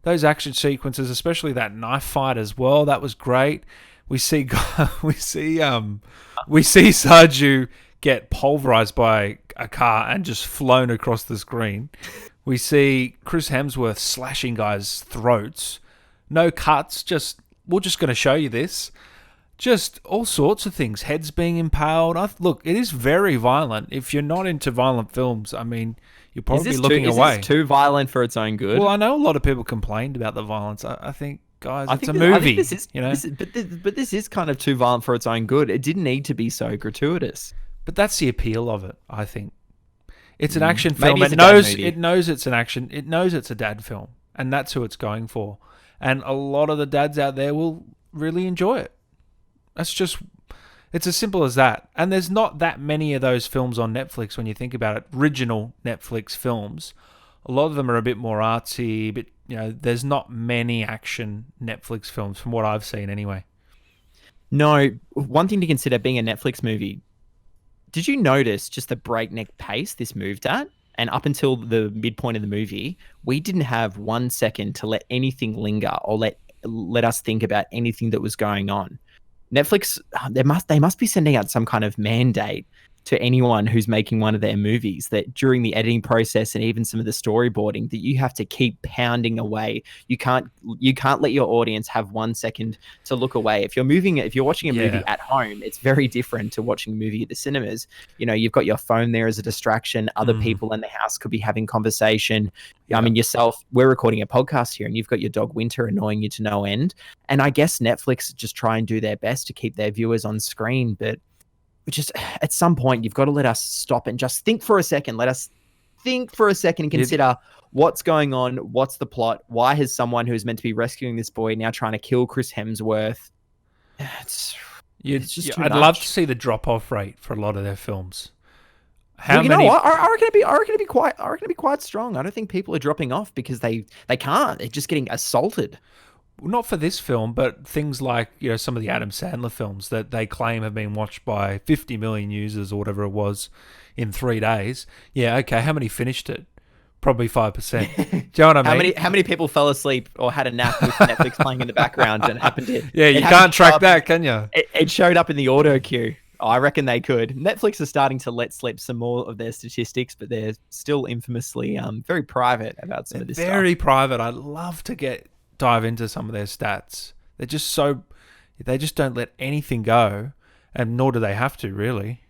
Speaker 1: those action sequences, especially that knife fight as well, that was great. We see Sarju get pulverized by a car and just flown across the screen. We see Chris Hemsworth slashing guys' throats. No cuts, we're just going to show you this. Just all sorts of things. Heads being impaled. Look, it is very violent. If you're not into violent films, I mean, you're probably looking away.
Speaker 2: Is this too violent for its own good?
Speaker 1: Well, I know a lot of people complained about the violence. I think, guys, it's a movie.
Speaker 2: But this is kind of too violent for its own good. It didn't need to be so gratuitous.
Speaker 1: But that's the appeal of it, I think. It's an action
Speaker 2: Maybe
Speaker 1: film.
Speaker 2: it's
Speaker 1: It knows it's an action. It knows it's a dad film, and that's who it's going for. And a lot of the dads out there will really enjoy it. It's as simple as that. And there's not that many of those films on Netflix when you think about it. Original Netflix films. A lot of them are a bit more artsy, but there's not many action Netflix films from what I've seen anyway.
Speaker 2: No, one thing to consider being a Netflix movie. Did you notice just the breakneck pace this moved at? And up until the midpoint of the movie, we didn't have 1 second to let anything linger or let us think about anything that was going on. Netflix, they must be sending out some kind of mandate to anyone who's making one of their movies that during the editing process and even some of the storyboarding that you have to keep pounding away. You can't let your audience have 1 second to look away. If you're watching a movie at home, it's very different to watching a movie at the cinemas. You've got your phone there as a distraction. Other people in the house could be having conversation. I mean, yourself, we're recording a podcast here and you've got your dog Winter annoying you to no end. And I guess Netflix just try and do their best to keep their viewers on screen, but just at some point, you've got to let us stop and just think for a second. Let us think for a second and consider what's going on. What's the plot? Why has someone who's meant to be rescuing this boy now trying to kill Chris Hemsworth? It's just too
Speaker 1: I'd
Speaker 2: much.
Speaker 1: love to see the drop-off rate for a lot of their films.
Speaker 2: Know what? I reckon it'd be quite strong. I don't think people are dropping off because they can't. They're just getting assaulted.
Speaker 1: Not for this film, but things like some of the Adam Sandler films that they claim have been watched by 50 million users or whatever it was in 3 days. Yeah, okay. How many finished it? Probably 5%. Do you know what I mean?
Speaker 2: How many people fell asleep or had a nap with Netflix playing in the background and happened to?
Speaker 1: Yeah, you can't track that, can you?
Speaker 2: It showed up in the auto queue. I reckon they could. Netflix is starting to let slip some more of their statistics, but they're still infamously very private about some of this stuff.
Speaker 1: Very private. I'd love to dive into some of their stats. They just don't let anything go. and nor do they have to, really.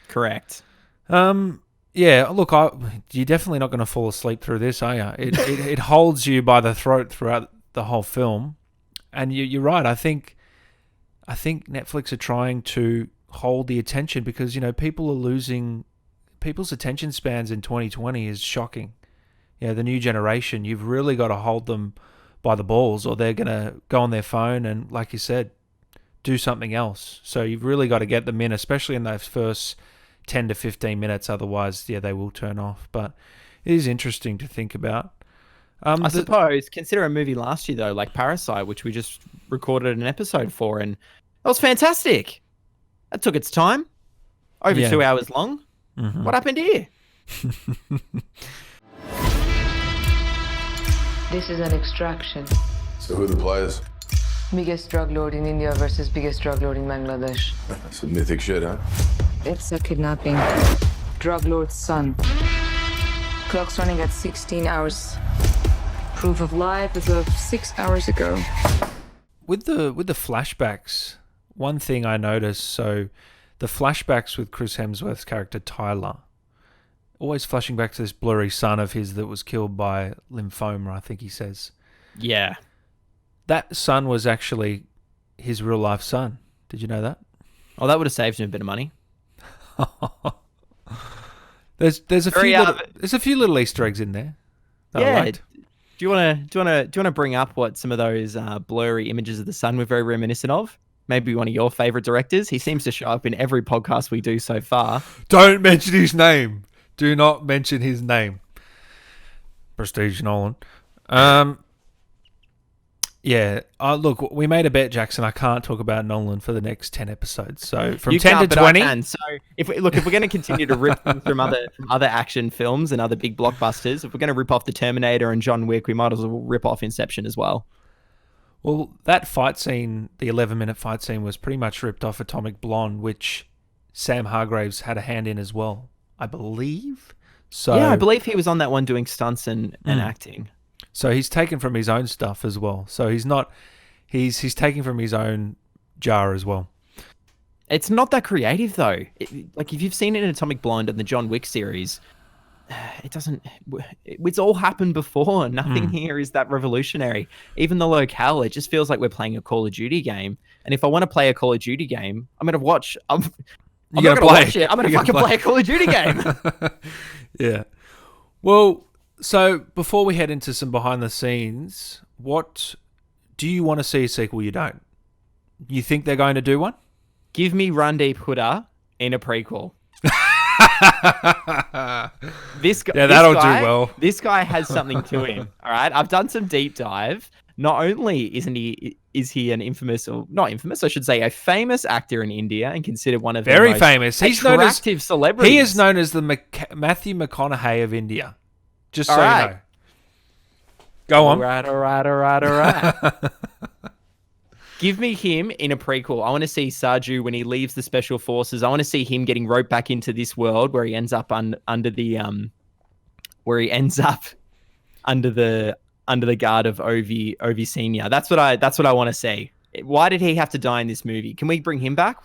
Speaker 2: Correct.
Speaker 1: Yeah, look, you're definitely not going to fall asleep through this, are you? It holds you by the throat throughout the whole film, and you're right. I think Netflix are trying to hold the attention because people are losing people's attention spans in 2020 is shocking. The new generation, you've really got to hold them by the balls, or they're going to go on their phone and, like you said, do something else. So you've really got to get them in, especially in those first 10 to 15 minutes. Otherwise, they will turn off. But it is interesting to think about.
Speaker 2: I suppose, consider a movie last year, though, like Parasite, which we just recorded an episode for, and that was fantastic. That took its time. Over 2 hours long. Mm-hmm. What happened here?
Speaker 4: This is an extraction.
Speaker 3: So who are the players?
Speaker 4: Biggest drug lord in India versus biggest drug lord in Bangladesh.
Speaker 3: Some mythic shit, huh?
Speaker 4: It's a kidnapping. Drug lord's son. Clock's running at 16 hours. Proof of life as of 6 hours ago.
Speaker 1: With the flashbacks, one thing I noticed, so the flashbacks with Chris Hemsworth's character Tyler, always flashing back to this blurry son of his that was killed by lymphoma, I think he says.
Speaker 2: Yeah.
Speaker 1: That son was actually his real life son. Did you know that?
Speaker 2: Oh, that would have saved him a bit of money.
Speaker 1: There's a few little Easter eggs in there.
Speaker 2: Yeah. Do you want to bring up what some of those blurry images of the sun were very reminiscent of? Maybe one of your favorite directors. He seems to show up in every podcast we do so far.
Speaker 1: Don't mention his name. Do not mention his name. Prestige Nolan. Yeah. Look, we made a bet, Jackson. I can't talk about Nolan for the next 10 episodes. So from 10 to 20.
Speaker 2: So if we're going to continue to rip from other action films and other big blockbusters, if we're going to rip off The Terminator and John Wick, we might as well rip off Inception as well.
Speaker 1: Well, that fight scene, the 11-minute fight scene, was pretty much ripped off Atomic Blonde, which Sam Hargraves had a hand in as well, I believe. So
Speaker 2: yeah, I believe he was on that one doing stunts and acting.
Speaker 1: So he's taken from his own stuff as well. So he's he's taking from his own jar as well.
Speaker 2: It's not that creative though. Like if you've seen it in Atomic Blonde and the John Wick series, it's all happened before. Nothing here is that revolutionary. Even the locale, it just feels like we're playing a Call of Duty game. And if I want to play a Call of Duty game, I'm going to watch. I'm not going to watch it. I'm going to fucking play a Call of Duty game.
Speaker 1: Yeah. Well, so before we head into some behind the scenes, what do you want to see a sequel? You don't? You think they're going to do one?
Speaker 2: Give me Randeep Hooda in a prequel.
Speaker 1: That'll do well.
Speaker 2: This guy has something to him. All right, I've done some deep dive. Not only is he an infamous, or not infamous, I should say, a famous actor in India and considered one of the most
Speaker 1: famous. He's known as
Speaker 2: celebrities.
Speaker 1: He is known as the Matthew McConaughey of India. Just so you know. Go on.
Speaker 2: All right. Give me him in a prequel. I want to see Sarju when he leaves the special forces. I want to see him getting roped back into this world where he ends up under the guard of Ovi Senior. That's what I want to see. Why did he have to die in this movie? Can we bring him back?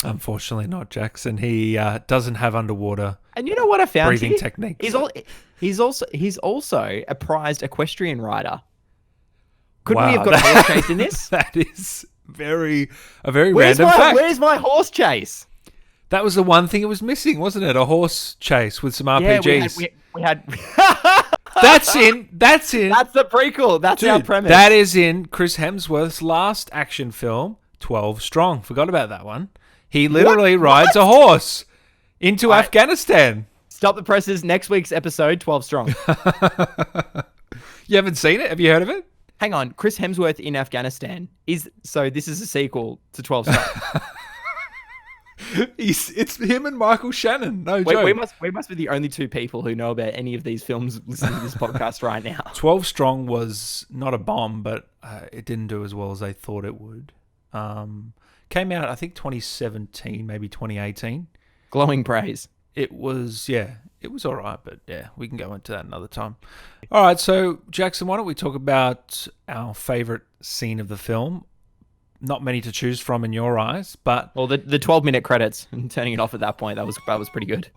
Speaker 1: Unfortunately not, Jackson. He doesn't have underwater.
Speaker 2: And you know what I found?
Speaker 1: Breathing techniques.
Speaker 2: He's also a prized equestrian rider. Couldn't we have got a horse chase in this?
Speaker 1: That is a very random fact.
Speaker 2: Where's my horse chase?
Speaker 1: That was the one thing it was missing, wasn't it? A horse chase with some RPGs.
Speaker 2: Yeah, we had
Speaker 1: That's in.
Speaker 2: That's the prequel. That's our premise.
Speaker 1: That is in Chris Hemsworth's last action film, 12 Strong. Forgot about that one. He literally rides a horse into Afghanistan. Stop
Speaker 2: the presses. Next week's episode, 12 Strong.
Speaker 1: You haven't seen it? Have you heard of it?
Speaker 2: Hang on, Chris Hemsworth in Afghanistan so this is a sequel to 12 Strong.
Speaker 1: It's him and Michael Shannon. No joke.
Speaker 2: We must be the only two people who know about any of these films listening to this podcast right now.
Speaker 1: 12 Strong was not a bomb, but it didn't do as well as they thought it would. Came out, I think, 2017, maybe 2018.
Speaker 2: Glowing praise.
Speaker 1: It was all right, but yeah, we can go into that another time. All right, so Jackson, why don't we talk about our favorite scene of the film? not many to choose from in your eyes, but
Speaker 2: Well, the 12-minute credits and turning it off at that point, that was pretty good.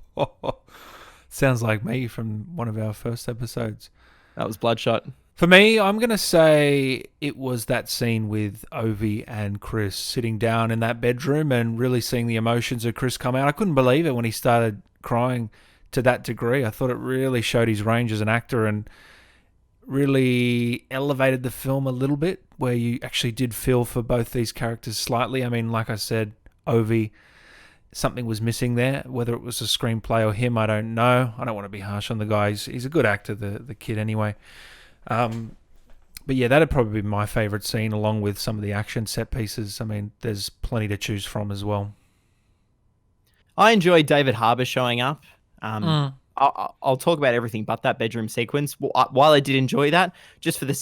Speaker 1: sounds like me from one of our first episodes.
Speaker 2: That was Bloodshot.
Speaker 1: For me, I'm going to say it was that scene with Ovi and Chris sitting down in that bedroom and really seeing the emotions of Chris come out. I couldn't believe it when he started crying to that degree. I thought it really showed his range as an actor and really elevated the film a little bit, where you actually did feel for both these characters slightly. I mean, like I said, Ovi, something was missing there. Whether it was a screenplay or him, I don't know. I don't want to be harsh on the guy. He's a good actor, the kid anyway. But yeah, that'd probably be my favourite scene, along with some of the action set pieces. I mean, there's plenty to choose from as well.
Speaker 2: I enjoyed David Harbour showing up. I'll talk about everything but that bedroom sequence. While I did enjoy that, just for the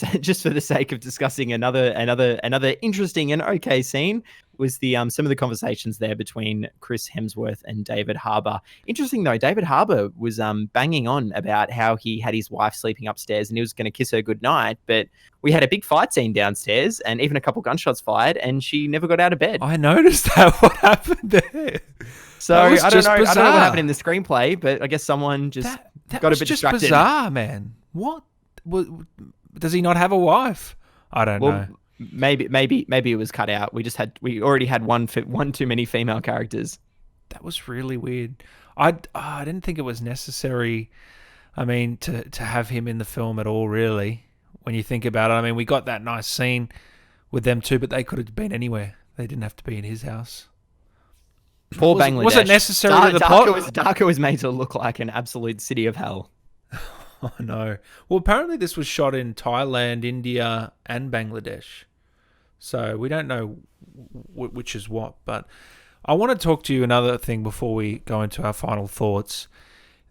Speaker 2: sake of discussing another interesting and okay scene, was the some of the conversations there between Chris Hemsworth and David Harbour. Interesting though, David Harbour was banging on about how he had his wife sleeping upstairs and he was going to kiss her goodnight, but we had a big fight scene downstairs and even a couple gunshots fired, and she never got out of bed.
Speaker 1: I noticed that. What happened there?
Speaker 2: So I don't know what happened in the screenplay, but I guess someone just got a bit distracted.
Speaker 1: Just bizarre, man. What? Does he not have a wife? I don't know.
Speaker 2: Maybe it was cut out. We already had one too many female characters.
Speaker 1: That was really weird. I didn't think it was necessary. I mean, to have him in the film at all, really. When you think about it, I mean, we got that nice scene with them too, but they could have been anywhere. They didn't have to be in his house.
Speaker 2: Poor Bangladesh.
Speaker 1: Was it necessary to the plot?
Speaker 2: Dhaka was made to look like an absolute city of hell.
Speaker 1: Oh, no. Well, apparently this was shot in Thailand, India, and Bangladesh. So we don't know which is what. But I want to talk to you another thing before we go into our final thoughts.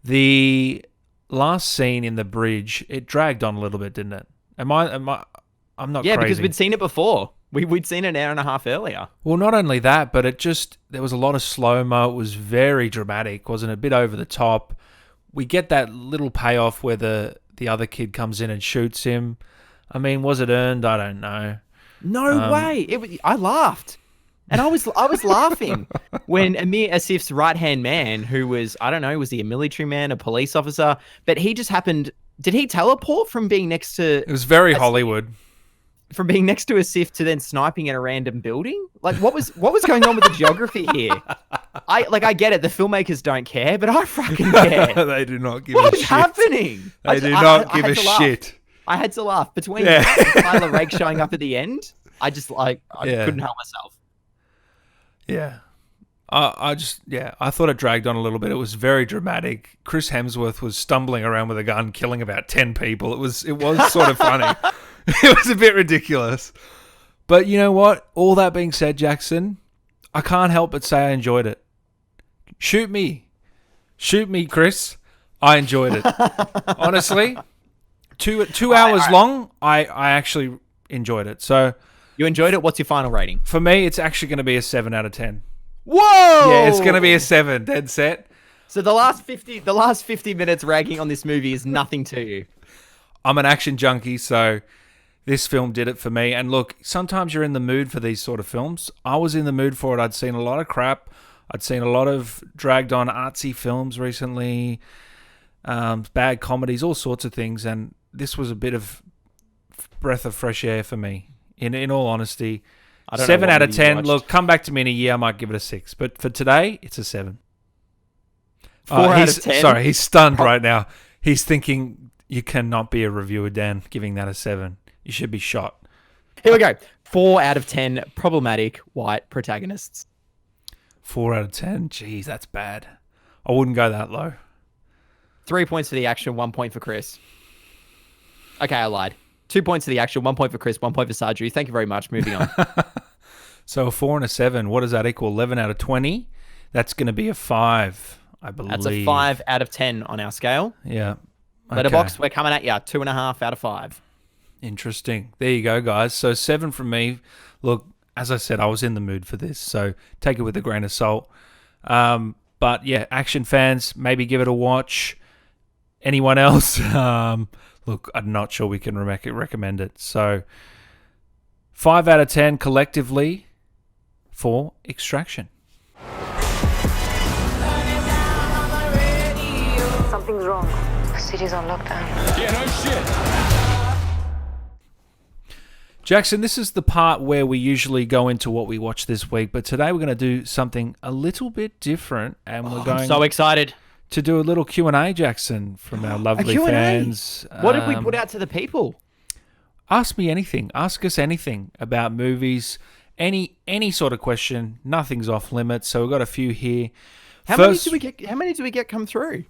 Speaker 1: The last scene in the bridge, it dragged on a little bit, didn't it? I'm not crazy.
Speaker 2: Yeah, because we'd seen it before. We'd seen it an hour and a half earlier.
Speaker 1: Well, not only that, but there was a lot of slow-mo. It was very dramatic, wasn't it? A bit over the top. We get that little payoff where the other kid comes in and shoots him. I mean, was it earned? I don't know.
Speaker 2: No way. I laughed. And I was laughing when Amir Asif's right-hand man, who was, I don't know, was he a military man, a police officer? But he just happened... Did he teleport from being next to...
Speaker 1: It was very Hollywood.
Speaker 2: From being next to Asif to then sniping in a random building? Like, what was going on with the geography here? I get it. The filmmakers don't care, but I fucking care.
Speaker 1: They do not give a shit.
Speaker 2: What's happening?
Speaker 1: They do not give a shit.
Speaker 2: I had to laugh. Between that and Tyler Rakes showing up at the end, I just, I couldn't help myself.
Speaker 1: Yeah. I thought it dragged on a little bit. It was very dramatic. Chris Hemsworth was stumbling around with a gun, killing about 10 people. It was sort of funny. It was a bit ridiculous. But you know what? All that being said, Jackson, I can't help but say I enjoyed it. Shoot me, Chris. I enjoyed it. Honestly, two hours long. I actually enjoyed it. So
Speaker 2: you enjoyed it. What's your final rating?
Speaker 1: For me, it's actually going to be a 7 out of 10.
Speaker 2: Whoa!
Speaker 1: Yeah, it's going to be a 7. Dead set.
Speaker 2: So the last 50 minutes ragging on this movie is nothing to you.
Speaker 1: I'm an action junkie, so this film did it for me. And look, sometimes you're in the mood for these sort of films. I was in the mood for it. I'd seen a lot of crap. I'd seen a lot of dragged on artsy films recently, bad comedies, all sorts of things. And this was a bit of breath of fresh air for me, in all honesty. 7 out of 10. Look, come back to me in a year, I might give it a 6. But for today, it's a 7.
Speaker 2: 4 out of 10?
Speaker 1: Sorry, he's stunned right now. He's thinking, you cannot be a reviewer, Dan, giving that a 7. You should be shot.
Speaker 2: Here we go. 4 out of 10 problematic white protagonists.
Speaker 1: 4 out of 10? Jeez, that's bad. I wouldn't go that low.
Speaker 2: 3 points for the action, 1 point for Chris. Okay, I lied. 2 points for the action, 1 point for Chris, 1 point for Sarju. Thank you very much. Moving on.
Speaker 1: So a 4 and a 7. What does that equal? 11 out of 20? That's going to be a 5, I believe.
Speaker 2: That's a 5 out of 10 on our scale.
Speaker 1: Yeah. Okay.
Speaker 2: Letterboxd, we're coming at you. 2.5 out of 5.
Speaker 1: Interesting. There you go, guys. So 7 from me. Look, as I said, I was in the mood for this, so take it with a grain of salt. But yeah, action fans, maybe give it a watch. Anyone else? Look, I'm not sure we can recommend it. So 5 out of 10 collectively for Extraction.
Speaker 4: Something's wrong. The city's on lockdown.
Speaker 5: Yeah, no shit.
Speaker 1: Jackson, this is the part where we usually go into what we watched this week, but today we're going to do something a little bit different, and we're going
Speaker 2: I'm so excited.
Speaker 1: to do a little Q&A, Jackson, from our lovely
Speaker 2: Q&A?
Speaker 1: fans.
Speaker 2: What did we put out to the people?
Speaker 1: Ask me anything. Ask us anything about movies. Any sort of question. Nothing's off limits. So we've got a few here.
Speaker 2: How many do we get come through?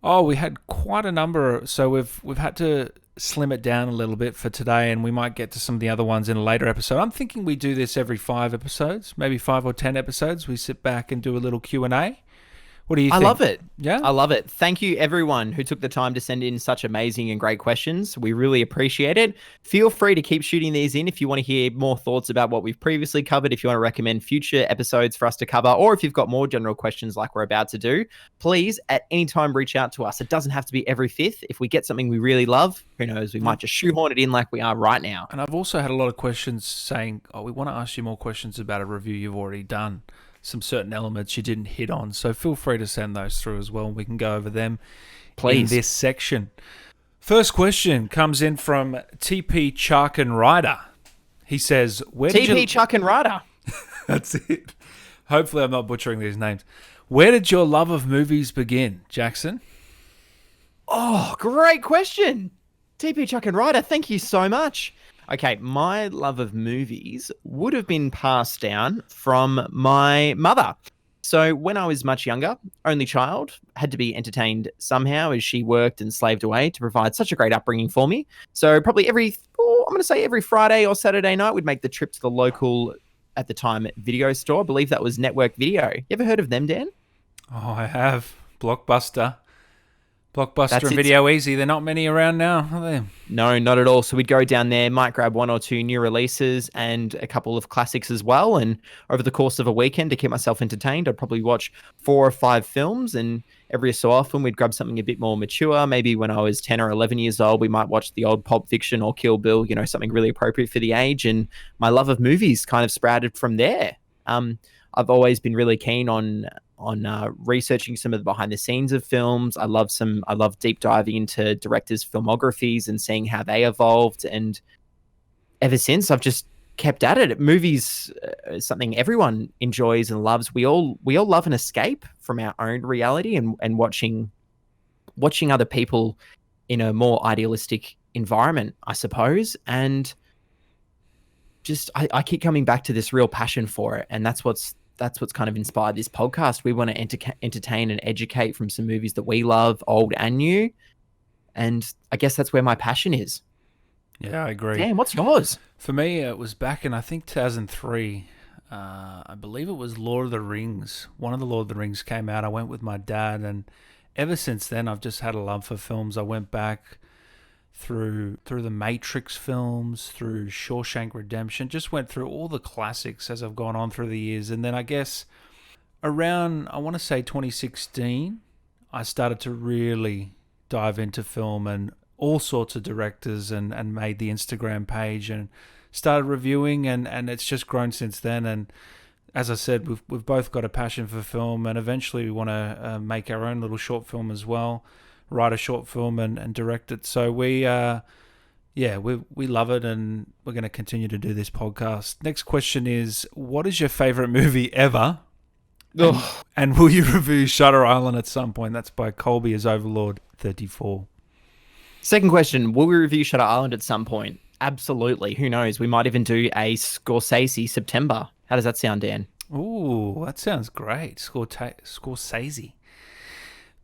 Speaker 1: Oh, we had quite a number. So we've had to slim it down a little bit for today, and we might get to some of the other ones in a later episode. I'm thinking we do this every 5 episodes, maybe 5 or 10 episodes. We sit back and do a little Q&A. What do you think?
Speaker 2: I love it.
Speaker 1: Yeah?
Speaker 2: I love it. Thank you, everyone who took the time to send in such amazing and great questions. We really appreciate it. Feel free to keep shooting these in if you want to hear more thoughts about what we've previously covered, if you want to recommend future episodes for us to cover, or if you've got more general questions like we're about to do, please, at any time, reach out to us. It doesn't have to be every fifth. If we get something we really love, who knows, we might just shoehorn it in like we are right now.
Speaker 1: And I've also had a lot of questions saying, we want to ask you more questions about a review you've already done. Some certain elements you didn't hit on. So feel free to send those through as well. We can go over them in this section. First question comes in from TP Charkin Rider. He says,
Speaker 2: TP Charkin Rider.
Speaker 1: That's it. Hopefully I'm not butchering these names. Where did your love of movies begin, Jackson?
Speaker 2: Oh, great question. TP Charkin Rider, thank you so much. Okay, my love of movies would have been passed down from my mother. So when I was much younger, only child, had to be entertained somehow as she worked and slaved away to provide such a great upbringing for me. So probably every Friday or Saturday night, we'd make the trip to the local, at the time, video store. I believe that was Network Video. You ever heard of them, Dan?
Speaker 1: Oh, I have. Blockbuster
Speaker 2: That's
Speaker 1: and
Speaker 2: it.
Speaker 1: Video Easy. They're not many around now, are they?
Speaker 2: No, not at all. So we'd go down there, might grab 1 or 2 new releases and a couple of classics as well. And over the course of a weekend, to keep myself entertained, I'd probably watch 4 or 5 films. And every so often, we'd grab something a bit more mature. Maybe when I was 10 or 11 years old, we might watch the old Pulp Fiction or Kill Bill, something really appropriate for the age. And my love of movies kind of sprouted from there. I've always been really keen on researching some of the behind the scenes of films. I love deep diving into directors' filmographies and seeing how they evolved. And ever since, I've just kept at it. Movies is something everyone enjoys and loves. We all love an escape from our own reality and watching other people in a more idealistic environment, I suppose. And just I keep coming back to this real passion for it, and that's what's kind of inspired this podcast. We want to entertain and educate from some movies that we love, old and new. And I guess that's where my passion is.
Speaker 1: Yeah, I agree.
Speaker 2: Dan, what's yours?
Speaker 1: For me, it was back in, I think, 2003. I believe it was Lord of the Rings. One of the Lord of the Rings came out. I went with my dad, and ever since then, I've just had a love for films. I went back through the Matrix films, through Shawshank Redemption, just went through all the classics as I've gone on through the years. And then I guess around, I want to say 2016, I started to really dive into film and all sorts of directors and made the Instagram page and started reviewing, and it's just grown since then. And as I said, we've both got a passion for film, and eventually we want to make our own little short film as well. Write a short film and direct it. So we love it, and we're going to continue to do this podcast. Next question is, what is your favorite movie ever? And will you review Shutter Island at some point? That's by Colby as Overlord 34.
Speaker 2: Second question, will we review Shutter Island at some point? Absolutely. Who knows? We might even do a Scorsese September. How does that sound, Dan?
Speaker 1: Ooh, that sounds great. Scorsese.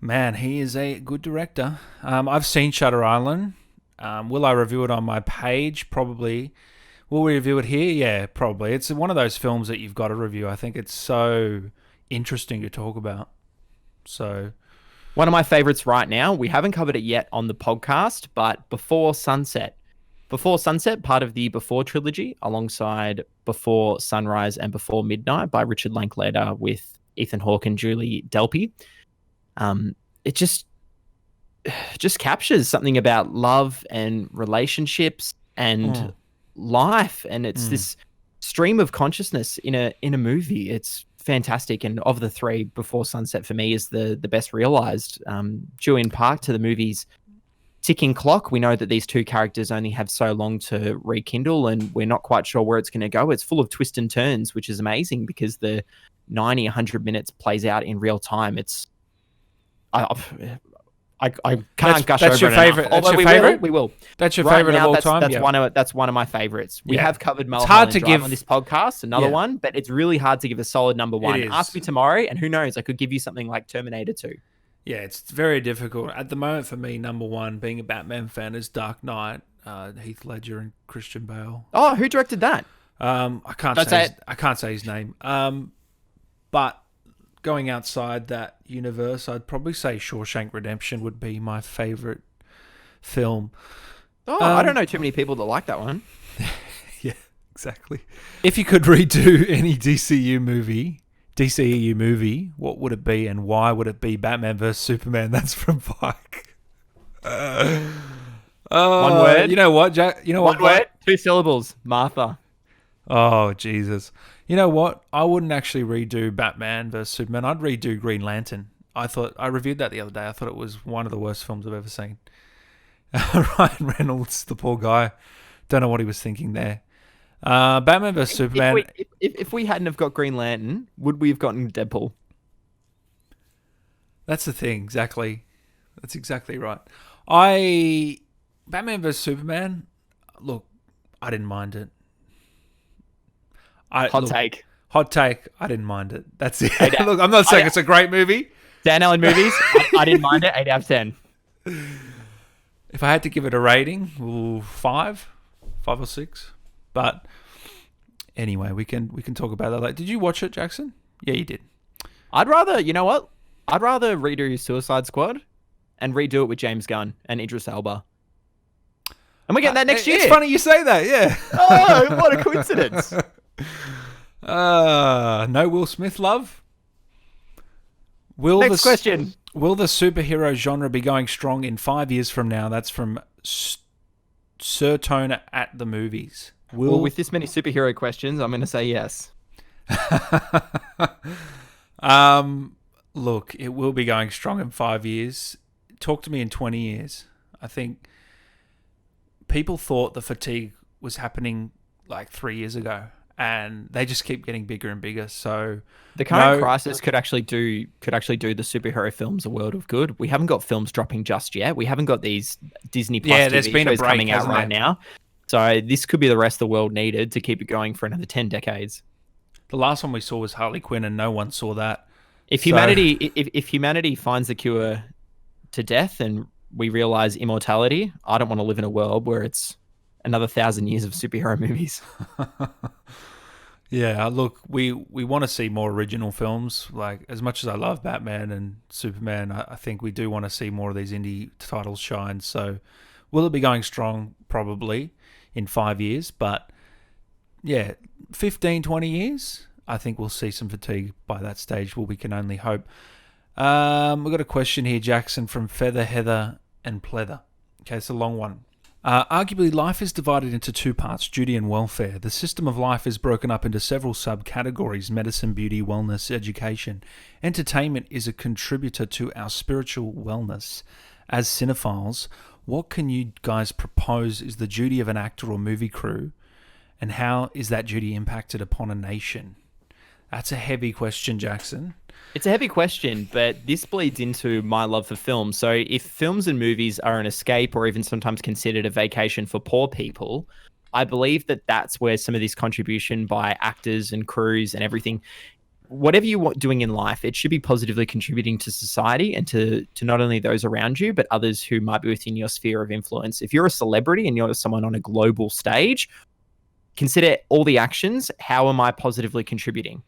Speaker 1: Man, he is a good director. I've seen Shutter Island. Will I review it on my page? Probably. Will we review it here? Yeah, probably. It's one of those films that you've got to review. I think it's so interesting to talk about. So,
Speaker 2: one of my favorites right now, we haven't covered it yet on the podcast, but Before Sunset. Before Sunset, part of the Before trilogy, alongside Before Sunrise and Before Midnight by Richard Linklater with Ethan Hawke and Julie Delpy. It just captures something about love and relationships and life, and it's this stream of consciousness in a movie. It's fantastic, and of the three, Before Sunset for me is the best realized. Due in part to the movie's ticking clock, we know that these two characters only have so long to rekindle, and we're not quite sure where it's going to go. It's full of twists and turns, which is amazing because the 100 minutes plays out in real time. It's I can't gush over
Speaker 1: your
Speaker 2: it
Speaker 1: favorite.
Speaker 2: enough.
Speaker 1: That's your
Speaker 2: Although
Speaker 1: favorite.
Speaker 2: We will.
Speaker 1: That's your
Speaker 2: Right
Speaker 1: favorite
Speaker 2: now,
Speaker 1: of all time.
Speaker 2: That's one of my favorites. We
Speaker 1: Yeah.
Speaker 2: have covered
Speaker 1: It's hard to
Speaker 2: Mulholland Drive
Speaker 1: give
Speaker 2: on this podcast, another
Speaker 1: Yeah.
Speaker 2: one, but it's really hard to give a solid number one.
Speaker 1: is.
Speaker 2: Ask me tomorrow, and who knows? I could give you something like Terminator 2.
Speaker 1: Yeah, it's very difficult at the moment for me. Number one, being a Batman fan, is Dark Knight. Heath Ledger and Christian Bale.
Speaker 2: Oh, who directed that?
Speaker 1: I can't
Speaker 2: Don't
Speaker 1: say
Speaker 2: say
Speaker 1: I can't say his name. But going outside that universe, I'd probably say Shawshank Redemption would be my favorite film.
Speaker 2: Oh, I don't know too many people that like that one.
Speaker 1: Yeah, exactly. If you could redo any DCEU movie, what would it be, and why would it be Batman vs Superman? That's from Pike.
Speaker 2: One word.
Speaker 1: You know what, Jack? You know
Speaker 2: One
Speaker 1: what?
Speaker 2: word, 2 syllables. Martha.
Speaker 1: Oh, Jesus. You know what? I wouldn't actually redo Batman vs Superman. I'd redo Green Lantern. I reviewed that the other day. I thought it was one of the worst films I've ever seen. Ryan Reynolds, the poor guy. Don't know what he was thinking there. Batman vs Superman.
Speaker 2: If we hadn't have got Green Lantern, would we have gotten Deadpool?
Speaker 1: That's the thing, exactly. That's exactly right. Batman vs Superman, look, I didn't mind it.
Speaker 2: Hot take.
Speaker 1: Hot take, I didn't mind it. That's it.
Speaker 2: Hey, Dan,
Speaker 1: Look, I'm not saying it's a great movie.
Speaker 2: Dan Allen movies, I didn't mind it. 8 out of 10.
Speaker 1: If I had to give it a rating, 5 or 6. But anyway, we can talk about that later. Did you watch it, Jackson? Yeah, you did.
Speaker 2: I'd rather, you know what? I'd rather redo Suicide Squad and redo it with James Gunn and Idris Elba. And we're getting that next year.
Speaker 1: It's funny you say that, yeah.
Speaker 2: Oh, what a coincidence.
Speaker 1: No Will Smith love?
Speaker 2: Next question.
Speaker 1: Will the superhero genre be going strong in 5 years from now? That's from Sir Toner at the movies.
Speaker 2: Well, with this many superhero questions, I'm going to say yes.
Speaker 1: Look, it will be going strong in 5 years. Talk to me in 20 years. I think people thought the fatigue was happening like 3 years ago, and they just keep getting bigger and bigger. So
Speaker 2: the current crisis could actually do the superhero films a world of good. We haven't got films dropping just yet. We haven't got these Disney Plus
Speaker 1: there's
Speaker 2: TV
Speaker 1: been a
Speaker 2: shows
Speaker 1: break,
Speaker 2: coming out
Speaker 1: hasn't
Speaker 2: right
Speaker 1: there?
Speaker 2: now. So this could be the rest the world needed to keep it going for another 10 decades.
Speaker 1: The last one we saw was Harley Quinn, and no one saw that.
Speaker 2: If humanity finds the cure to death and we realize immortality, I don't want to live in a world where it's another 1,000 years of superhero movies.
Speaker 1: Yeah, look, we want to see more original films. Like, as much as I love Batman and Superman, I think we do want to see more of these indie titles shine. So, will it be going strong? Probably in 5 years. But, yeah, 15, 20 years, I think we'll see some fatigue by that stage. Well, we can only hope. We've got a question here, Jackson, from Feather, Heather, and Pleather. Okay, it's a long one. Arguably, life is divided into two parts, duty and welfare. The system of life is broken up into several subcategories: medicine, beauty, wellness, education. Entertainment is a contributor to our spiritual wellness. As cinephiles, what can you guys propose is the duty of an actor or movie crew, and how is that duty impacted upon a nation? That's a heavy question, Jackson.
Speaker 2: It's a heavy question, but this bleeds into my love for film. So if films and movies are an escape or even sometimes considered a vacation for poor people, I believe that that's where some of this contribution by actors and crews and everything, whatever you're doing in life, it should be positively contributing to society and to not only those around you, but others who might be within your sphere of influence. If you're a celebrity and you're someone on a global stage, consider all the actions. How am I positively contributing?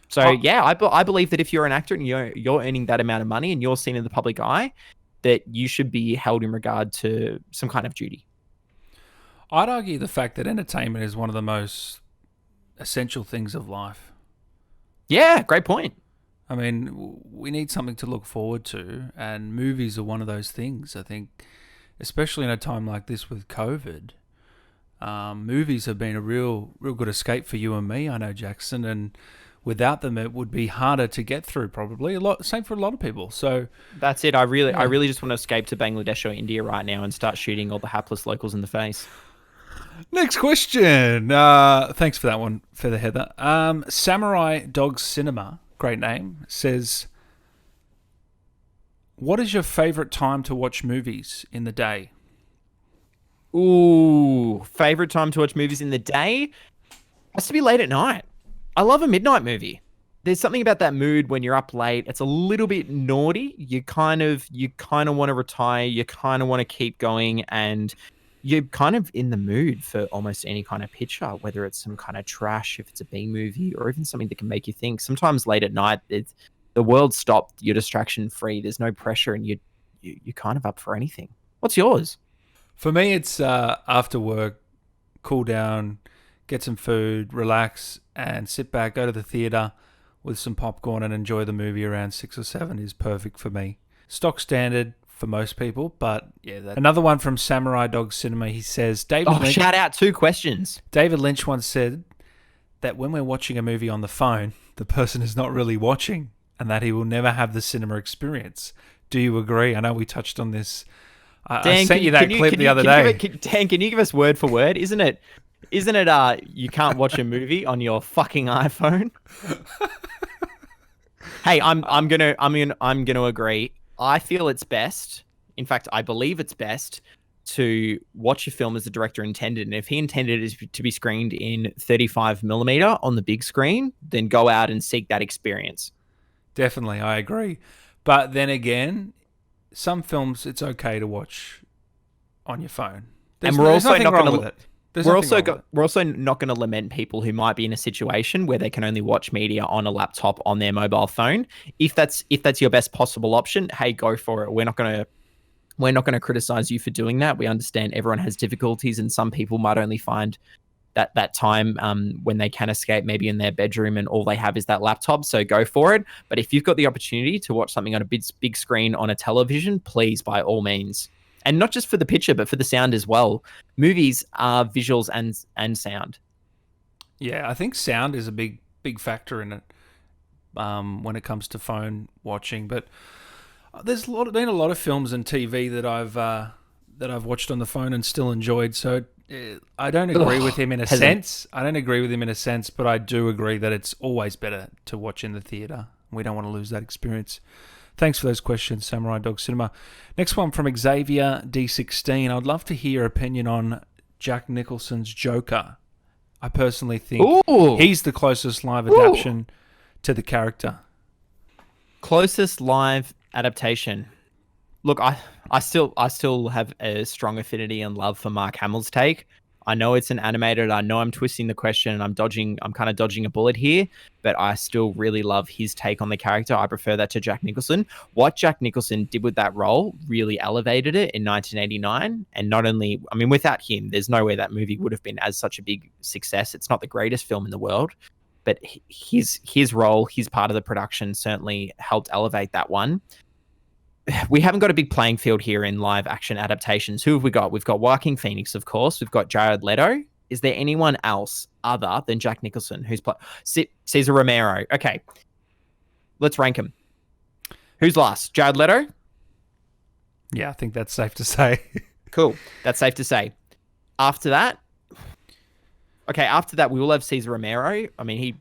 Speaker 2: So, yeah, I believe that if you're an actor and you're earning that amount of money and you're seen in the public eye, that you should be held in regard to some kind of duty.
Speaker 1: I'd argue the fact that entertainment is one of the most essential things of life.
Speaker 2: Yeah, great point.
Speaker 1: I mean, we need something to look forward to, and movies are one of those things, I think, especially in a time like this with COVID. movies have been a real good escape for you and me. I know, Jackson, and without them, it would be harder to get through. Probably same for a lot of people. So
Speaker 2: that's it. I really just want to escape to Bangladesh or India right now and start shooting all the hapless locals in the face.
Speaker 1: Next question. Thanks for that one, Feather Heather. Samurai Dog Cinema, great name, says, what is your favourite time to watch movies in the day?
Speaker 2: Ooh, favorite time to watch movies in the day? Has to be late at night. I love a midnight movie. There's something about that mood when you're up late. It's a little bit naughty. You kind of want to retire. You kind of want to keep going, and you're kind of in the mood for almost any kind of picture, whether it's some kind of trash, if it's a B movie, or even something that can make you think. Sometimes late at night, the world stopped. You're distraction free. There's no pressure, and you're kind of up for anything. What's yours?
Speaker 1: For me, it's after work, cool down, get some food, relax, and sit back, go to the theatre with some popcorn and enjoy the movie around 6 or 7 is perfect for me. Stock standard for most people, but yeah. Another one from Samurai Dog Cinema, he says, David Lynch,
Speaker 2: shout out 2 questions.
Speaker 1: David Lynch once said that when we're watching a movie on the phone, the person is not really watching and that he will never have the cinema experience. Do you agree? I know we touched on this. I sent you that clip the other day.
Speaker 2: Dan, can you give us word for word? Isn't it you can't watch a movie on your fucking iPhone? Hey, I'm gonna agree. I feel it's best. In fact, I believe it's best to watch a film as the director intended. And if he intended it to be screened in 35mm on the big screen, then go out and seek that experience.
Speaker 1: Definitely, I agree. But then again, some films it's okay to watch on your phone.
Speaker 2: And we're also not going to. We're also not going to lament people who might be in a situation where they can only watch media on a laptop on their mobile phone. If that's your best possible option, hey, go for it. We're not going to criticize you for doing that. We understand everyone has difficulties, and some people might only find that time when they can escape, maybe in their bedroom, and all they have is that laptop. So go for it. But if you've got the opportunity to watch something on a big screen on a television, please, by all means. And not just for the picture, but for the sound as well. Movies are visuals and sound.
Speaker 1: Yeah, I think sound is a big factor in it when it comes to phone watching. But there's been a lot of films and TV that I've watched on the phone and still enjoyed. So I don't agree with him in a sense. I don't agree with him in a sense, but I do agree that it's always better to watch in the theatre. We don't want to lose that experience. Thanks for those questions, Samurai Dog Cinema. Next one from Xavier D16. I'd love to hear your opinion on Jack Nicholson's Joker. I personally think he's the closest live adaptation to the character.
Speaker 2: Closest live adaptation. Look, I still have a strong affinity and love for Mark Hamill's take. I know it's an animated. I know I'm twisting the question and I'm kind of dodging a bullet here, but I still really love his take on the character. I prefer that to Jack Nicholson. What Jack Nicholson did with that role really elevated it in 1989. And not only, I mean, without him, there's no way that movie would have been as such a big success. It's not the greatest film in the world, but his role, his part of the production certainly helped elevate that one. We haven't got a big playing field here in live action adaptations. Who have we got? We've got Joaquin Phoenix, of course. We've got Jared Leto. Is there anyone else other than Jack Nicholson who's Cesar Romero? Okay, let's rank them. Who's last? Jared Leto?
Speaker 1: Yeah, I think that's safe to say.
Speaker 2: Cool. That's safe to say. After that, we will have Cesar Romero. I mean,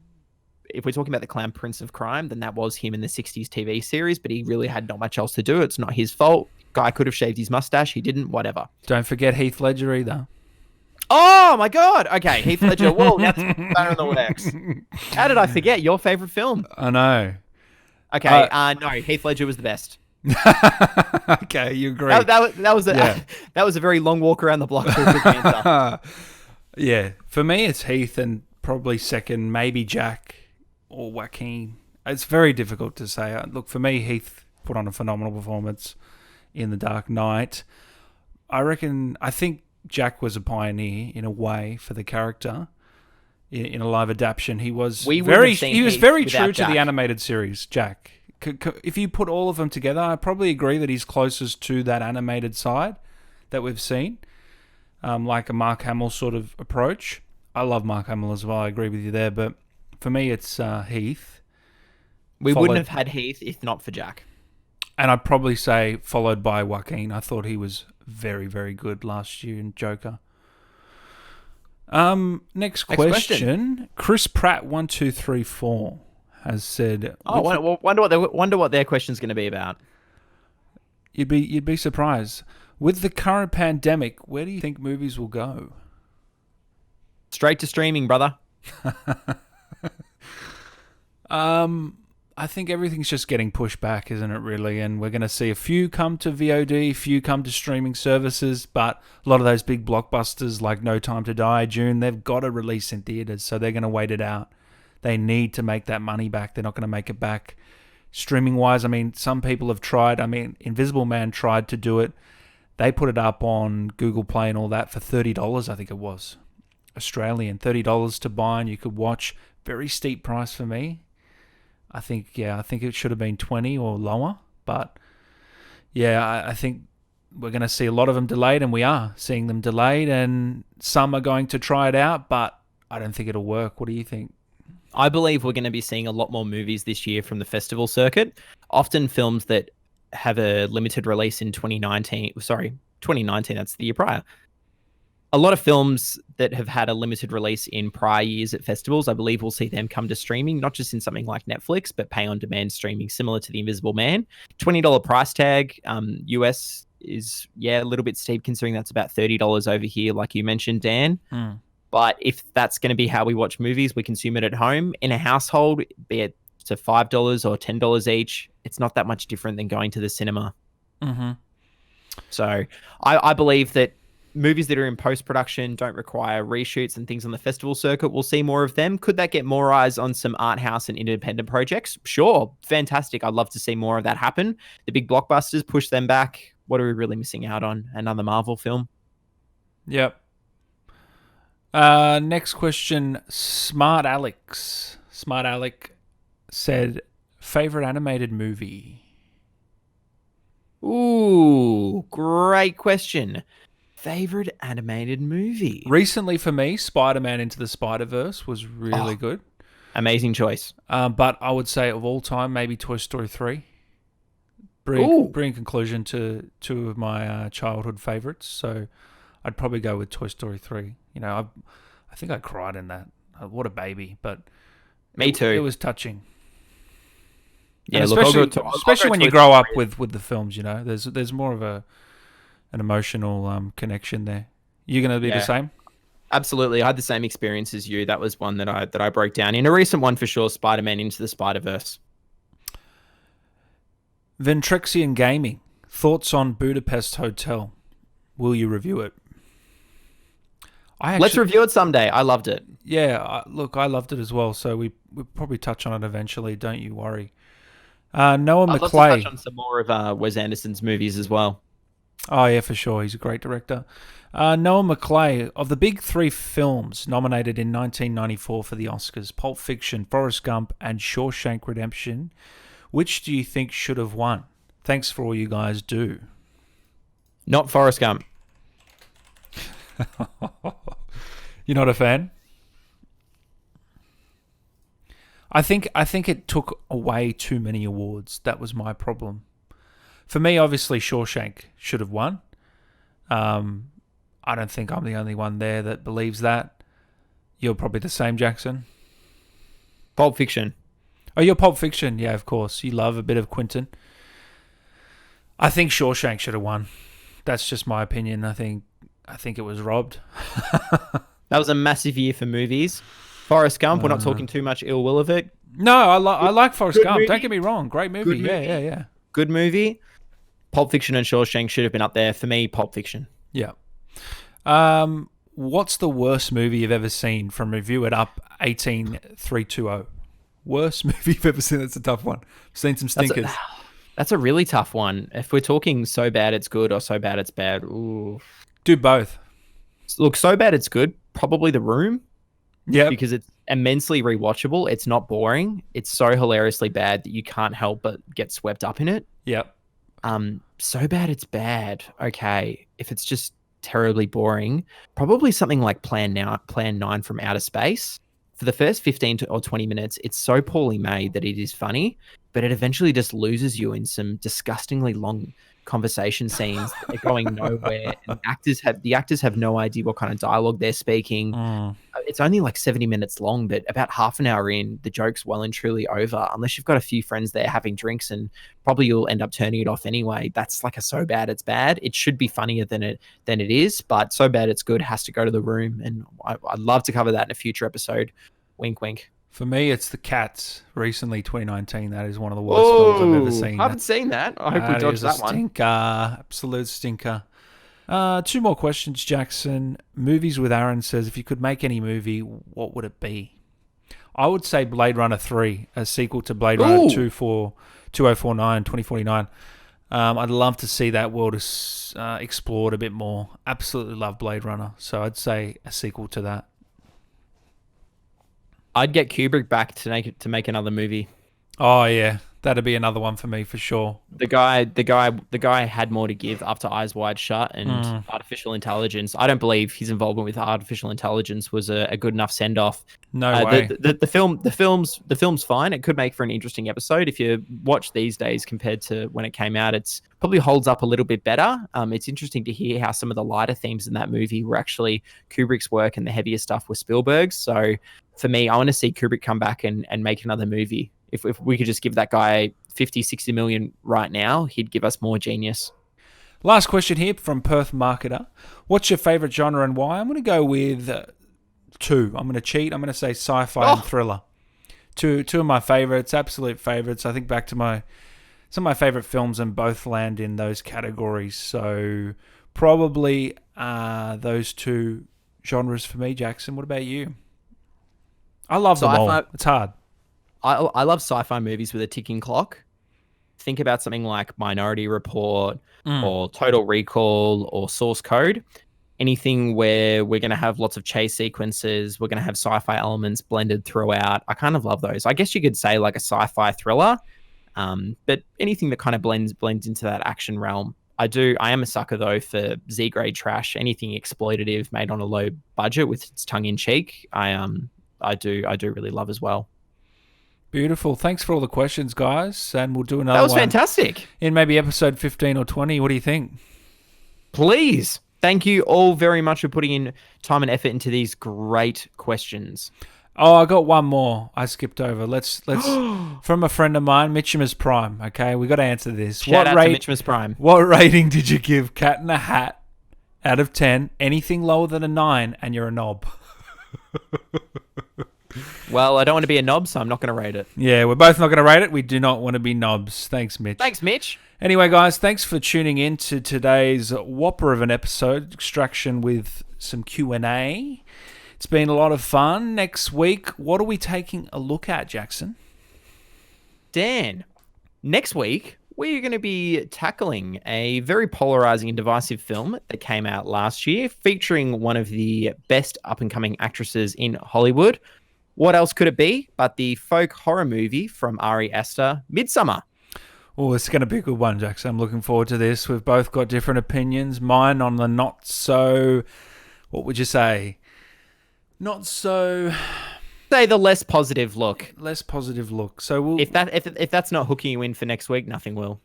Speaker 2: if we're talking about the Clown Prince of Crime, then that was him in the 60s TV series, but he really had not much else to do. It's not his fault. Guy could have shaved his mustache. He didn't, whatever.
Speaker 1: Don't forget Heath Ledger either.
Speaker 2: Oh, my God. Okay, Heath Ledger. Whoa, that's better in the works. How did I forget your favorite film?
Speaker 1: I know.
Speaker 2: Okay, no, Heath Ledger was the best.
Speaker 1: Okay, you agree.
Speaker 2: That was a very long walk around the block for a quick answer.
Speaker 1: Yeah, for me, it's Heath and probably second, maybe Jack or Joaquin. It's very difficult to say. Look, for me, Heath put on a phenomenal performance in The Dark Knight. I think Jack was a pioneer in a way for the character in a live adaptation. He was very true to the animated series, Jack. If you put all of them together, I probably agree that he's closest to that animated side that we've seen. like a Mark Hamill sort of approach. I love Mark Hamill as well. I agree with you there, but for me, it's Heath.
Speaker 2: We wouldn't have had Heath if not for Jack.
Speaker 1: And I'd probably say followed by Joaquin. I thought he was very, very good last year in Joker. Next question. Chris Pratt 1234 has said.
Speaker 2: Oh, wonder what their question's going to be about.
Speaker 1: You'd be surprised. With the current pandemic, where do you think movies will go?
Speaker 2: Straight to streaming, brother.
Speaker 1: I think everything's just getting pushed back, isn't it, really? And we're going to see a few come to VOD, few come to streaming services, but a lot of those big blockbusters like No Time to Die, June, they've got to release in theaters, so they're going to wait it out. They need to make that money back. They're not going to make it back streaming-wise. I mean, some people have tried. I mean, Invisible Man tried to do it. They put it up on Google Play and all that for $30, I think it was. Australian, $30 to buy, and you could watch. Very steep price for me. I think it should have been 20 or lower. But, yeah, I think we're going to see a lot of them delayed, and we are seeing them delayed, and some are going to try it out, but I don't think it'll work. What do you think?
Speaker 2: I believe we're going to be seeing a lot more movies this year from the festival circuit. Often films that have a limited release in 2019, that's the year prior. A lot of films that have had a limited release in prior years at festivals, I believe we'll see them come to streaming, not just in something like Netflix, but pay-on-demand streaming similar to The Invisible Man. $20 price tag, US is, a little bit steep considering that's about $30 over here, like you mentioned, Dan. But if that's going to be how we watch movies, we consume it at home. In a household, be it to $5 or $10 each, it's not that much different than going to the cinema.
Speaker 1: Mm-hmm.
Speaker 2: So I believe that movies that are in post-production don't require reshoots and things on the festival circuit. We'll see more of them. Could that get more eyes on some art house and independent projects? Sure. Fantastic. I'd love to see more of that happen. The big blockbusters, push them back. What are we really missing out on? Another Marvel film?
Speaker 1: Yep. Next question. Smart Alex said, favorite animated movie?
Speaker 2: Ooh, great question. Favorite animated movie?
Speaker 1: Recently for me, Spider-Man Into the Spider-Verse was really good.
Speaker 2: Amazing choice.
Speaker 1: But I would say of all time, maybe Toy Story 3. Bring conclusion to two of my childhood favorites. So I'd probably go with Toy Story 3. You know, I think I cried in that. What a baby. But
Speaker 2: me too.
Speaker 1: It was touching.
Speaker 2: Yeah,
Speaker 1: and especially when you grow up with the films, you know, there's more of an emotional connection there. You're going to be the same?
Speaker 2: Absolutely. I had the same experience as you. That was one that I broke down. In a recent one for sure, Spider-Man Into the Spider-Verse.
Speaker 1: Ventrexian Gaming. Thoughts on Budapest Hotel. Will you review it?
Speaker 2: Let's review it someday. I loved it.
Speaker 1: Yeah, look, I loved it as well. So we'll probably touch on it eventually. Don't you worry. Noah
Speaker 2: I'd
Speaker 1: McClay.
Speaker 2: love to touch on some more of Wes Anderson's movies as well.
Speaker 1: Oh, yeah, for sure. He's a great director. Noah McClay, of the big three films nominated in 1994 for the Oscars, Pulp Fiction, Forrest Gump, and Shawshank Redemption, which do you think should have won? Thanks for all you guys do.
Speaker 2: Not Forrest Gump.
Speaker 1: You're not a fan? I think it took away too many awards. That was my problem. For me, obviously, Shawshank should have won. I don't think I'm the only one there that believes that. You're probably the same, Jackson.
Speaker 2: Pulp Fiction.
Speaker 1: Oh, you're Pulp Fiction. Yeah, of course. You love a bit of Quentin. I think Shawshank should have won. That's just my opinion. I think it was robbed.
Speaker 2: That was a massive year for movies. Forrest Gump, we're not talking too much ill will of it.
Speaker 1: No, I like Forrest Gump.
Speaker 2: Movie.
Speaker 1: Don't get me wrong. Great movie. Yeah.
Speaker 2: Good movie. Pulp Fiction and Shawshank should have been up there. For me, Pulp Fiction.
Speaker 1: Yeah. What's the worst movie you've ever seen? From Review It Up 18320. Worst movie you've ever seen? That's a tough one. I've seen some stinkers.
Speaker 2: That's a really tough one. If we're talking so bad it's good or so bad it's bad, ooh.
Speaker 1: Do both.
Speaker 2: Look, so bad it's good. Probably The Room.
Speaker 1: Yeah.
Speaker 2: Because it's immensely rewatchable. It's not boring. It's so hilariously bad that you can't help but get swept up in it.
Speaker 1: Yep.
Speaker 2: So bad it's bad. Okay. If it's just terribly boring. Probably something like Plan 9 from Outer Space. For the first 15 or 20 minutes, it's so poorly made that it is funny, but it eventually just loses you in some disgustingly long conversation scenes that are going nowhere. And the actors have no idea what kind of dialogue they're speaking. It's only like 70 minutes long, but about half an hour in, the joke's well and truly over. Unless you've got a few friends there having drinks, and probably you'll end up turning it off anyway. That's like a so bad it's bad. It should be funnier than it is, but so bad it's good has to go to the room. And I'd love to cover that in a future episode. Wink, wink.
Speaker 1: For me, it's The Cats, recently 2019. That is one of the worst films I've ever seen.
Speaker 2: I haven't seen that. I hope we dodged that one.
Speaker 1: Stinker, absolute stinker. 2 more questions, Jackson. Movies with Aaron says, if you could make any movie, what would it be? I would say Blade Runner 3, a sequel to Blade Runner 2049, 2049. I'd love to see that world explored a bit more. Absolutely love Blade Runner, so I'd say a sequel to that.
Speaker 2: I'd get Kubrick back to make another movie.
Speaker 1: Oh yeah, that'd be another one for me for sure.
Speaker 2: The guy had more to give after Eyes Wide Shut and artificial intelligence. I don't believe his involvement with artificial intelligence was a good enough send off.
Speaker 1: No way.
Speaker 2: The film's fine. It could make for an interesting episode if you watch these days compared to when it came out. It's probably holds up a little bit better. It's interesting to hear how some of the lighter themes in that movie were actually Kubrick's work and the heavier stuff was Spielberg's. So for me, I want to see Kubrick come back and make another movie. If we could just give that guy 50, 60 million right now, he'd give us more genius.
Speaker 1: Last question here from Perth Marketer. What's your favourite genre and why? I'm going to go with 2. I'm going to cheat. I'm going to say sci-fi and thriller. Two of my favourites, absolute favourites. I think back to some of my favourite films and both land in those categories. So probably those 2 genres for me, Jackson. What about you? I love them all. It's hard.
Speaker 2: I love sci-fi movies with a ticking clock. Think about something like Minority Report or Total Recall or Source Code. Anything where we're going to have lots of chase sequences, we're going to have sci-fi elements blended throughout. I kind of love those. I guess you could say like a sci-fi thriller, but anything that kind of blends into that action realm. I am a sucker though for Z-grade trash. Anything exploitative made on a low budget with its tongue in cheek. I do really love as well.
Speaker 1: Beautiful. Thanks for all the questions, guys. And we'll do another one.
Speaker 2: That was fantastic.
Speaker 1: In maybe episode 15 or 20. What do you think? Please.
Speaker 2: Thank you all very much for putting in time and effort into these great questions.
Speaker 1: Oh, I got one more. I skipped over. Let's from a friend of mine, Mitchimus Prime. Okay, we got to answer this.
Speaker 2: Shout out to Mitchimus Prime.
Speaker 1: What rating did you give Cat in a Hat out of 10? Anything lower than a 9 and you're a knob.
Speaker 2: Well, I don't want to be a knob, so I'm not going to rate it.
Speaker 1: Yeah, we're both not going to rate it. We do not want to be knobs. Thanks, Mitch.
Speaker 2: Thanks, Mitch.
Speaker 1: Anyway, guys, thanks for tuning in to today's whopper of an episode, Extraction with some Q&A. It's been a lot of fun. Next week, what are we taking a look at, Jackson?
Speaker 2: Dan, next week, we're going to be tackling a very polarizing and divisive film that came out last year, featuring one of the best up-and-coming actresses in Hollywood. What else could it be but the folk horror movie from Ari Aster, Midsummer?
Speaker 1: Oh, it's going to be a good one, Jackson. I'm looking forward to this. We've both got different opinions. Mine on the not so... What would you say? Not so...
Speaker 2: Say the less positive look.
Speaker 1: Less positive look. So we'll...
Speaker 2: If that's not hooking you in for next week, nothing will.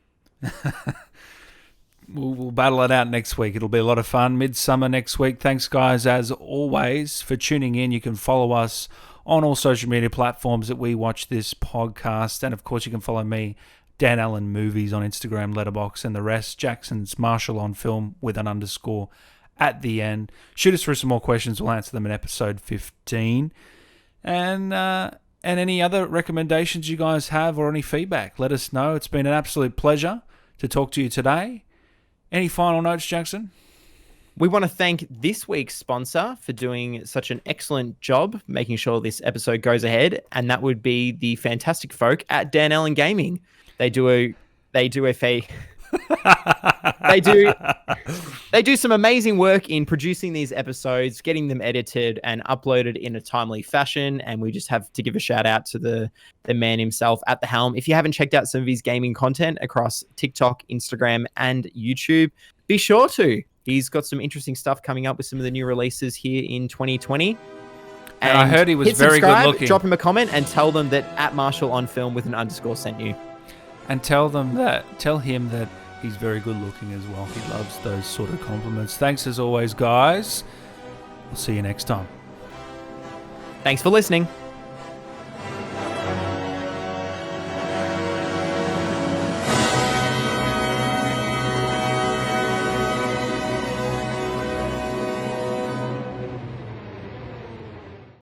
Speaker 1: We'll battle it out next week. It'll be a lot of fun. Midsummer next week. Thanks, guys, as always, for tuning in. You can follow us on all social media platforms that we watch this podcast. And, of course, you can follow me, Dan Allen Movies, on Instagram, Letterboxd, and the rest. Jackson's Marshall on Film with an underscore at the end. Shoot us through some more questions. We'll answer them in episode 15. And any other recommendations you guys have or any feedback, let us know. It's been an absolute pleasure to talk to you today. Any final notes, Jackson?
Speaker 2: We want to thank this week's sponsor for doing such an excellent job making sure this episode goes ahead, and that would be the fantastic folk at Dan Allen Gaming. They do some amazing work in producing these episodes, getting them edited and uploaded in a timely fashion. And we just have to give a shout out to the man himself at the helm. If you haven't checked out some of his gaming content across TikTok, Instagram, and YouTube, be sure to. He's got some interesting stuff coming up with some of the new releases here in 2020.
Speaker 1: And I heard he was
Speaker 2: hit
Speaker 1: very good
Speaker 2: subscribe,
Speaker 1: looking.
Speaker 2: Drop him a comment and tell them that @MarshallOnFilm with an underscore sent you.
Speaker 1: And tell him that he's very good looking as well. He loves those sort of compliments. Thanks as always, guys. We'll see you next time.
Speaker 2: Thanks for listening.